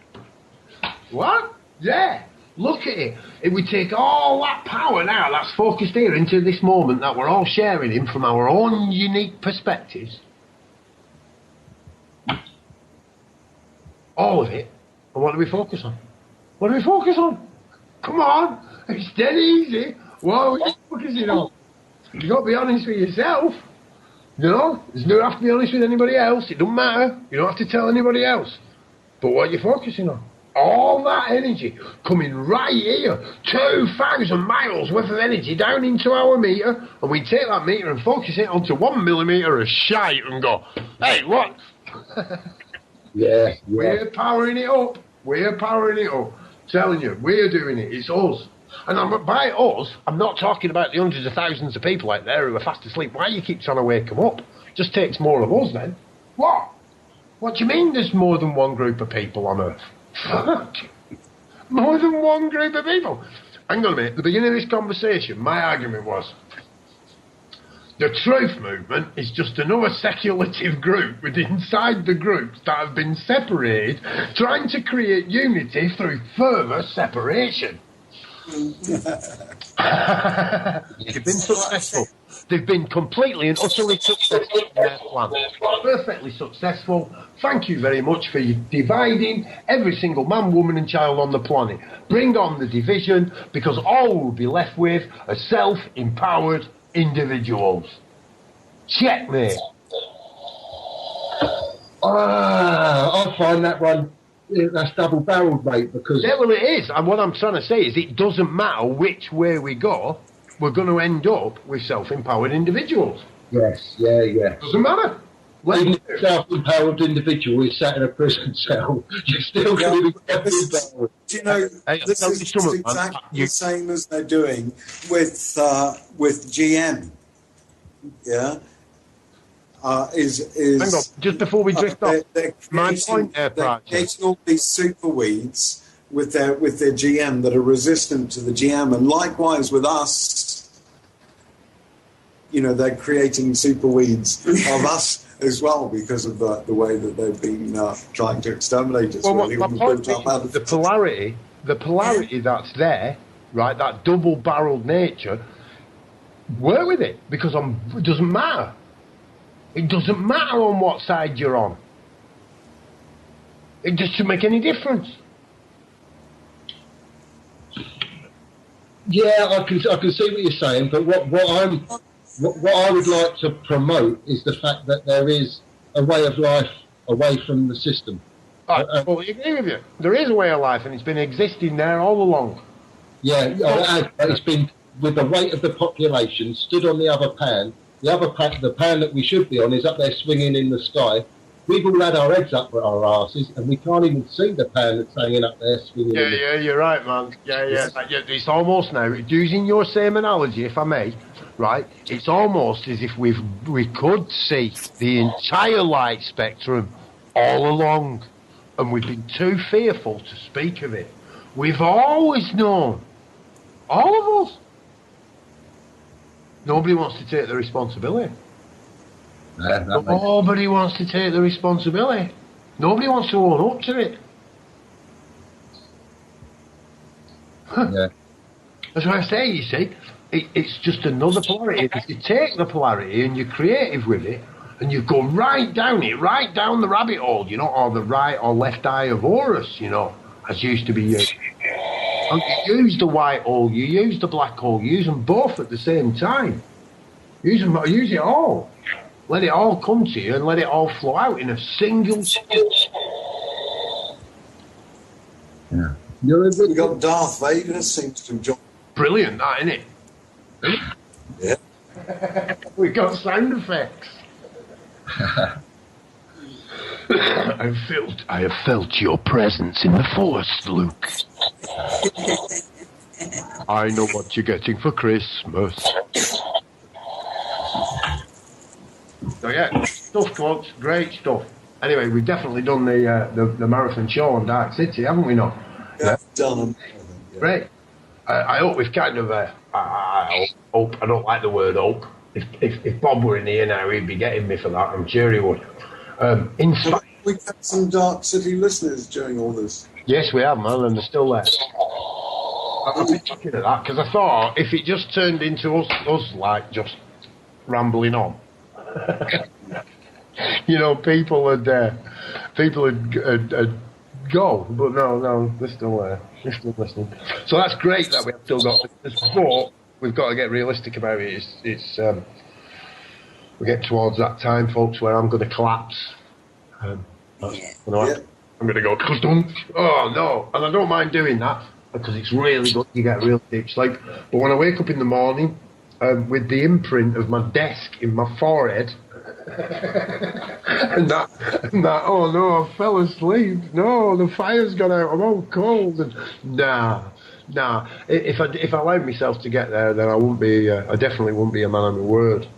What? Yeah. Look at it. If we take all that power now that's focused here into this moment that we're all sharing in from our own unique perspectives, all of it, and what do we focus on? What do we focus on? Come on. It's dead easy. What are you focusing on? You've got to be honest with yourself. You know? You don't have to be honest with anybody else. It doesn't matter. You don't have to tell anybody else. But what are you focusing on? All that energy coming right here. 2,000 miles worth of energy down into our metre. And we take that metre and focus it onto 1 millimetre of shite and go, hey, what? Yeah. We're powering it up. We're powering it up. Telling you, we're doing it. It's us. And by us, I'm not talking about the hundreds of thousands of people out there who are fast asleep. Why you keep trying to wake them up? Just takes more of us then. What? What do you mean there's more than one group of people on Earth? More than one group of people? Hang on a minute. At the beginning of this conversation, my argument was the truth movement is just another speculative group within inside the groups that have been separated, trying to create unity through further separation. They've been successful. They've been completely and utterly successful in their plan. Perfectly successful. Thank you very much for dividing every single man, woman and child on the planet. Bring on the division, because all we'll be left with are self-empowered individuals. Checkmate. I find that one, that's double-barreled, mate, because... Yeah, well, it is. And what I'm trying to say is it doesn't matter which way we go, we're going to end up with self-empowered individuals. Yes, yeah. Doesn't matter. Even if a self-empowered individual is sat in a prison cell, you're still going to be self-empowered. Do you know, this is just exactly the same as they're doing with GM. Yeah? Hang on, just before we drift off, my point there, they're creating all these super weeds with their GM that are resistant to the GM, and likewise with us, you know, they're creating super weeds of us as well because of the way that they've been trying to exterminate us. Well, really, my point is the polarity that's there, right? That double-barreled nature. Work with it because it doesn't matter. It doesn't matter on what side you're on. It just shouldn't make any difference. Yeah, I can see what you're saying, but what I would like to promote is the fact that there is a way of life away from the system. I fully agree with you. There is a way of life, and it's been existing there all along. Yeah, it's been with the weight of the population stood on the other pan. The pan that we should be on is up there swinging in the sky. We've all had our heads up our asses, and we can't even see the pan that's hanging up there swinging. Yeah, you're right, man. Yeah. It's almost now, using your same analogy, if I may, right? It's almost as if we could see the entire light spectrum all along, and we've been too fearful to speak of it. We've always known, all of us. Nobody wants to take the responsibility. Nobody wants to take the responsibility. Nobody wants to own up to it. Yeah. That's what I say, you see. It's just another polarity. If you take the polarity and you're creative with it, and you go right down the rabbit hole, you know, or the right or left eye of Horus, you know, as used to be used. And you use the white hole, you use the black hole, you use them both at the same time. Use it all. Let it all come to you and let it all flow out in a single. Yeah. We got Darth Vader seems to have joined. Brilliant, that, isn't it? Yeah. We got sound effects. I have felt your presence in the Force, Luke. I know what you're getting for Christmas. So yeah, stuff, folks, great stuff. Anyway, we've definitely done the marathon show on Darkcity, haven't we not? Yeah, done. Great. I hope we've kind of. I hope. I don't like the word hope. If Bob were in here now, he'd be getting me for that. I'm sure he would. We've had some Darkcity listeners during all this. Yes, we have, man, and they're still there. I've been looking at that because I thought if it just turned into us like just rambling on, you know, people would go, but no, they're still there. They're still listening. So that's great that we've still got this, but we've got to get realistic about it. It's we get towards that time, folks, where I'm going to collapse. I'm going to go, oh no, and I don't mind doing that because it's really good. You get real deep sleep. But when I wake up in the morning with the imprint of my desk in my forehead, and that, oh no, I fell asleep. No, the fire's gone out. I'm all cold. And nah. If I allowed myself to get there, then I definitely wouldn't be a man of my word.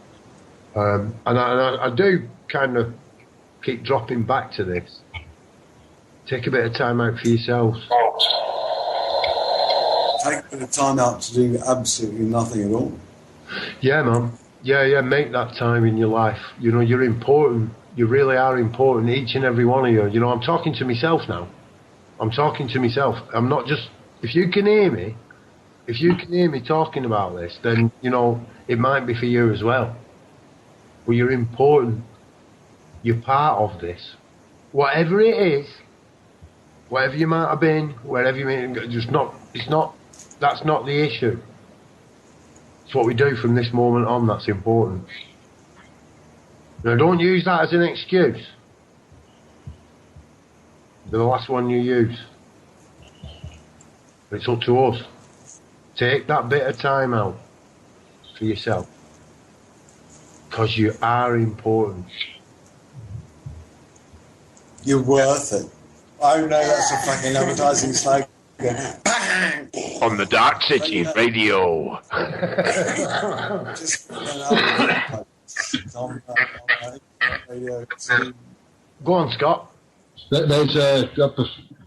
And I do kind of keep dropping back to this. Take a bit of time out for yourselves. Take a bit of time out to do absolutely nothing at all. Yeah, man. Yeah, make that time in your life. You know, you're important. You really are important, each and every one of you. You know, I'm talking to myself now. I'm talking to myself. I'm not just... If you can hear me talking about this, then, you know, it might be for you as well. But you're important. You're part of this. Whatever it is, whatever you might have been, wherever you may that's not the issue. It's what we do from this moment on that's important. Now, don't use that as an excuse. The last one you use. It's up to us. Take that bit of time out for yourself. Because you are important. You're worth it. Oh no, that's a fucking advertising slogan. On the Darkcity radio. Just on radio. Go on, Scott. There's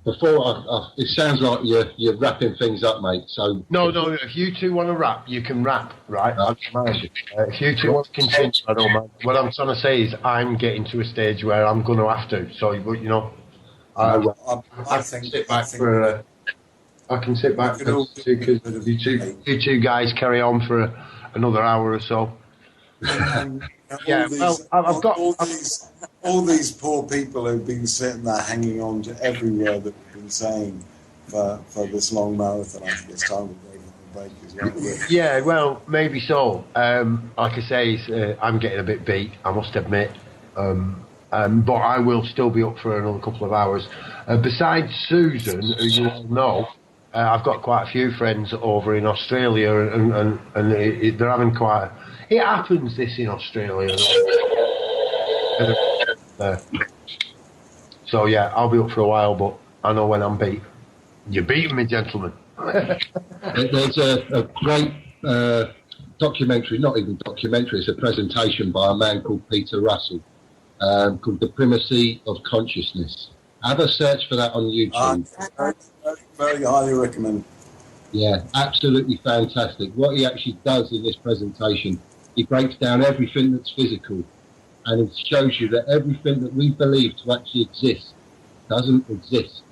before it sounds like you're wrapping things up, mate. So No. If you two want to rap, you can rap, right? I don't mind. If you two want to continue, I don't mind. What I'm trying to say is, I'm getting to a stage where I'm going to have to. So you know, I can sit back for. I can sit back because you two guys carry on for another hour or so. Yeah, I've got all these poor people who've been sitting there hanging on to every word that we've been saying for this long marathon. I think it's time to go for a break as well. Yeah, well, maybe so. Like I say, I'm getting a bit beat, I must admit. But I will still be up for another couple of hours. Besides Susan, who you all know, I've got quite a few friends over in Australia, and they're having quite. It happens this in Australia. So yeah, I'll be up for a while, but I know when I'm beat. You're beating me, gentlemen. There's a great documentary, not even documentary, it's a presentation by a man called Peter Russell, called The Primacy of Consciousness. Have a search for that on YouTube. Very, very highly recommend. Yeah, absolutely fantastic. What he actually does in this presentation, he breaks down everything that's physical, and it shows you that everything that we believe to actually exist doesn't exist.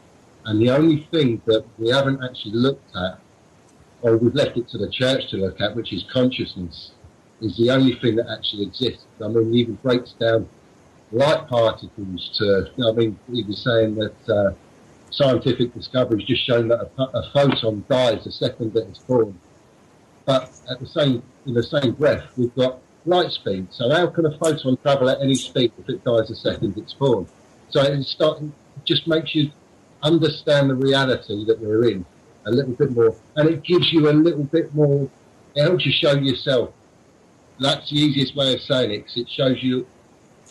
And the only thing that we haven't actually looked at, or we've left it to the church to look at, which is consciousness, is the only thing that actually exists. I mean, he even breaks down light particles to, I mean, he was saying that scientific discoveries just shown that a photon dies the second that it's formed. But in the same breath, we've got light speed. So how can a photon travel at any speed if it dies the second it's formed? So it just makes you understand the reality that we're in a little bit more, and it gives you a little bit more. It helps you show yourself. That's the easiest way of saying it, because it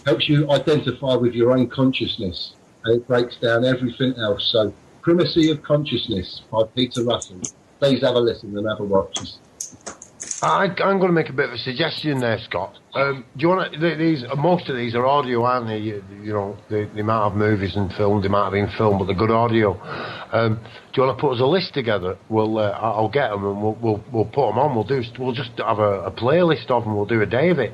helps you identify with your own consciousness, and it breaks down everything else. So, Primacy of Consciousness by Peter Russell. Please have a listen and have a watch. I'm going to make a bit of a suggestion there, Scott. Do you want to? Most of these are audio, aren't they? You know, the amount of movies and films, they might have been filmed, but they're good audio. Do you want to put us a list together? I'll get them and we'll put them on. We'll just have a playlist of them. We'll do a day of it.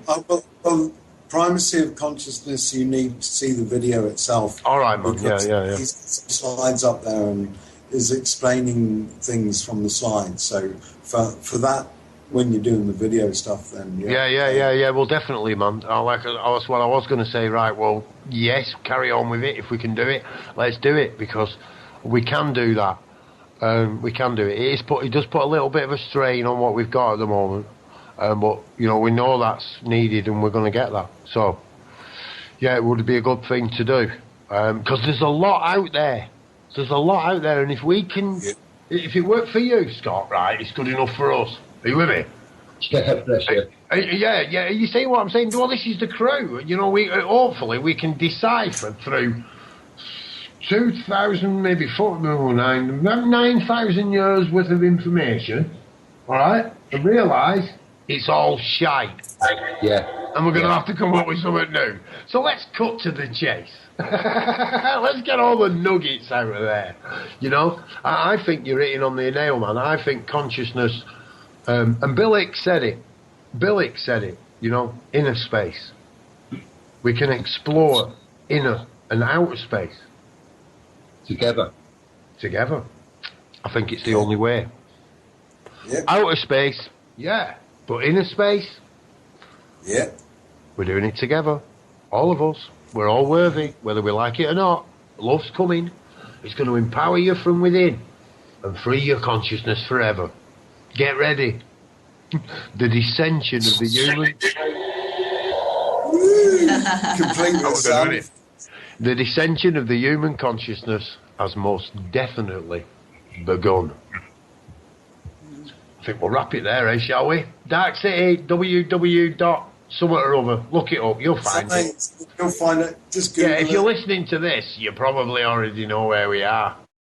Well, Primacy of Consciousness, you need to see the video itself. All right, man. Yeah. He's got some slides up there and is explaining things from the slides. So for that, when you're doing the video stuff, then yeah. Well, definitely, man. That's what I was going to say. Right. Well, yes, carry on with it. If we can do it, let's do it, because we can do that. We can do it. It does put a little bit of a strain on what we've got at the moment. But, you know, we know that's needed and we're going to get that. So, yeah, it would be a good thing to do. Because there's a lot out there. And if we can, if it worked for you, Scott, right, it's good enough for us. Are you with me? Yeah. You see what I'm saying? Well, this is the crew. You know, hopefully we can decipher through 2,000, maybe 9,000 years worth of information, all right, and realise it's all shite. Yeah. And we're going to have to come up with something new. So let's cut to the chase. Let's get all the nuggets out of there. You know, I think you're hitting on the nail, man. I think consciousness, and Bill Hicks said it, you know, inner space. We can explore inner and outer space. Together. I think it's the only way. Yep. Outer space, yeah. But inner space, yeah, we're doing it together. All of us. We're all worthy, whether we like it or not. Love's coming. It's going to empower you from within and free your consciousness forever. Get ready. The dissension of the human. Completely. How we're gonna win it. The dissension of the human consciousness has most definitely begun. I think we'll wrap it there, shall we? Darkcity, www.something or other. Look it up, you'll find it. You'll find it. Just Google Yeah, if it. you're listening to this, you probably already know where we are.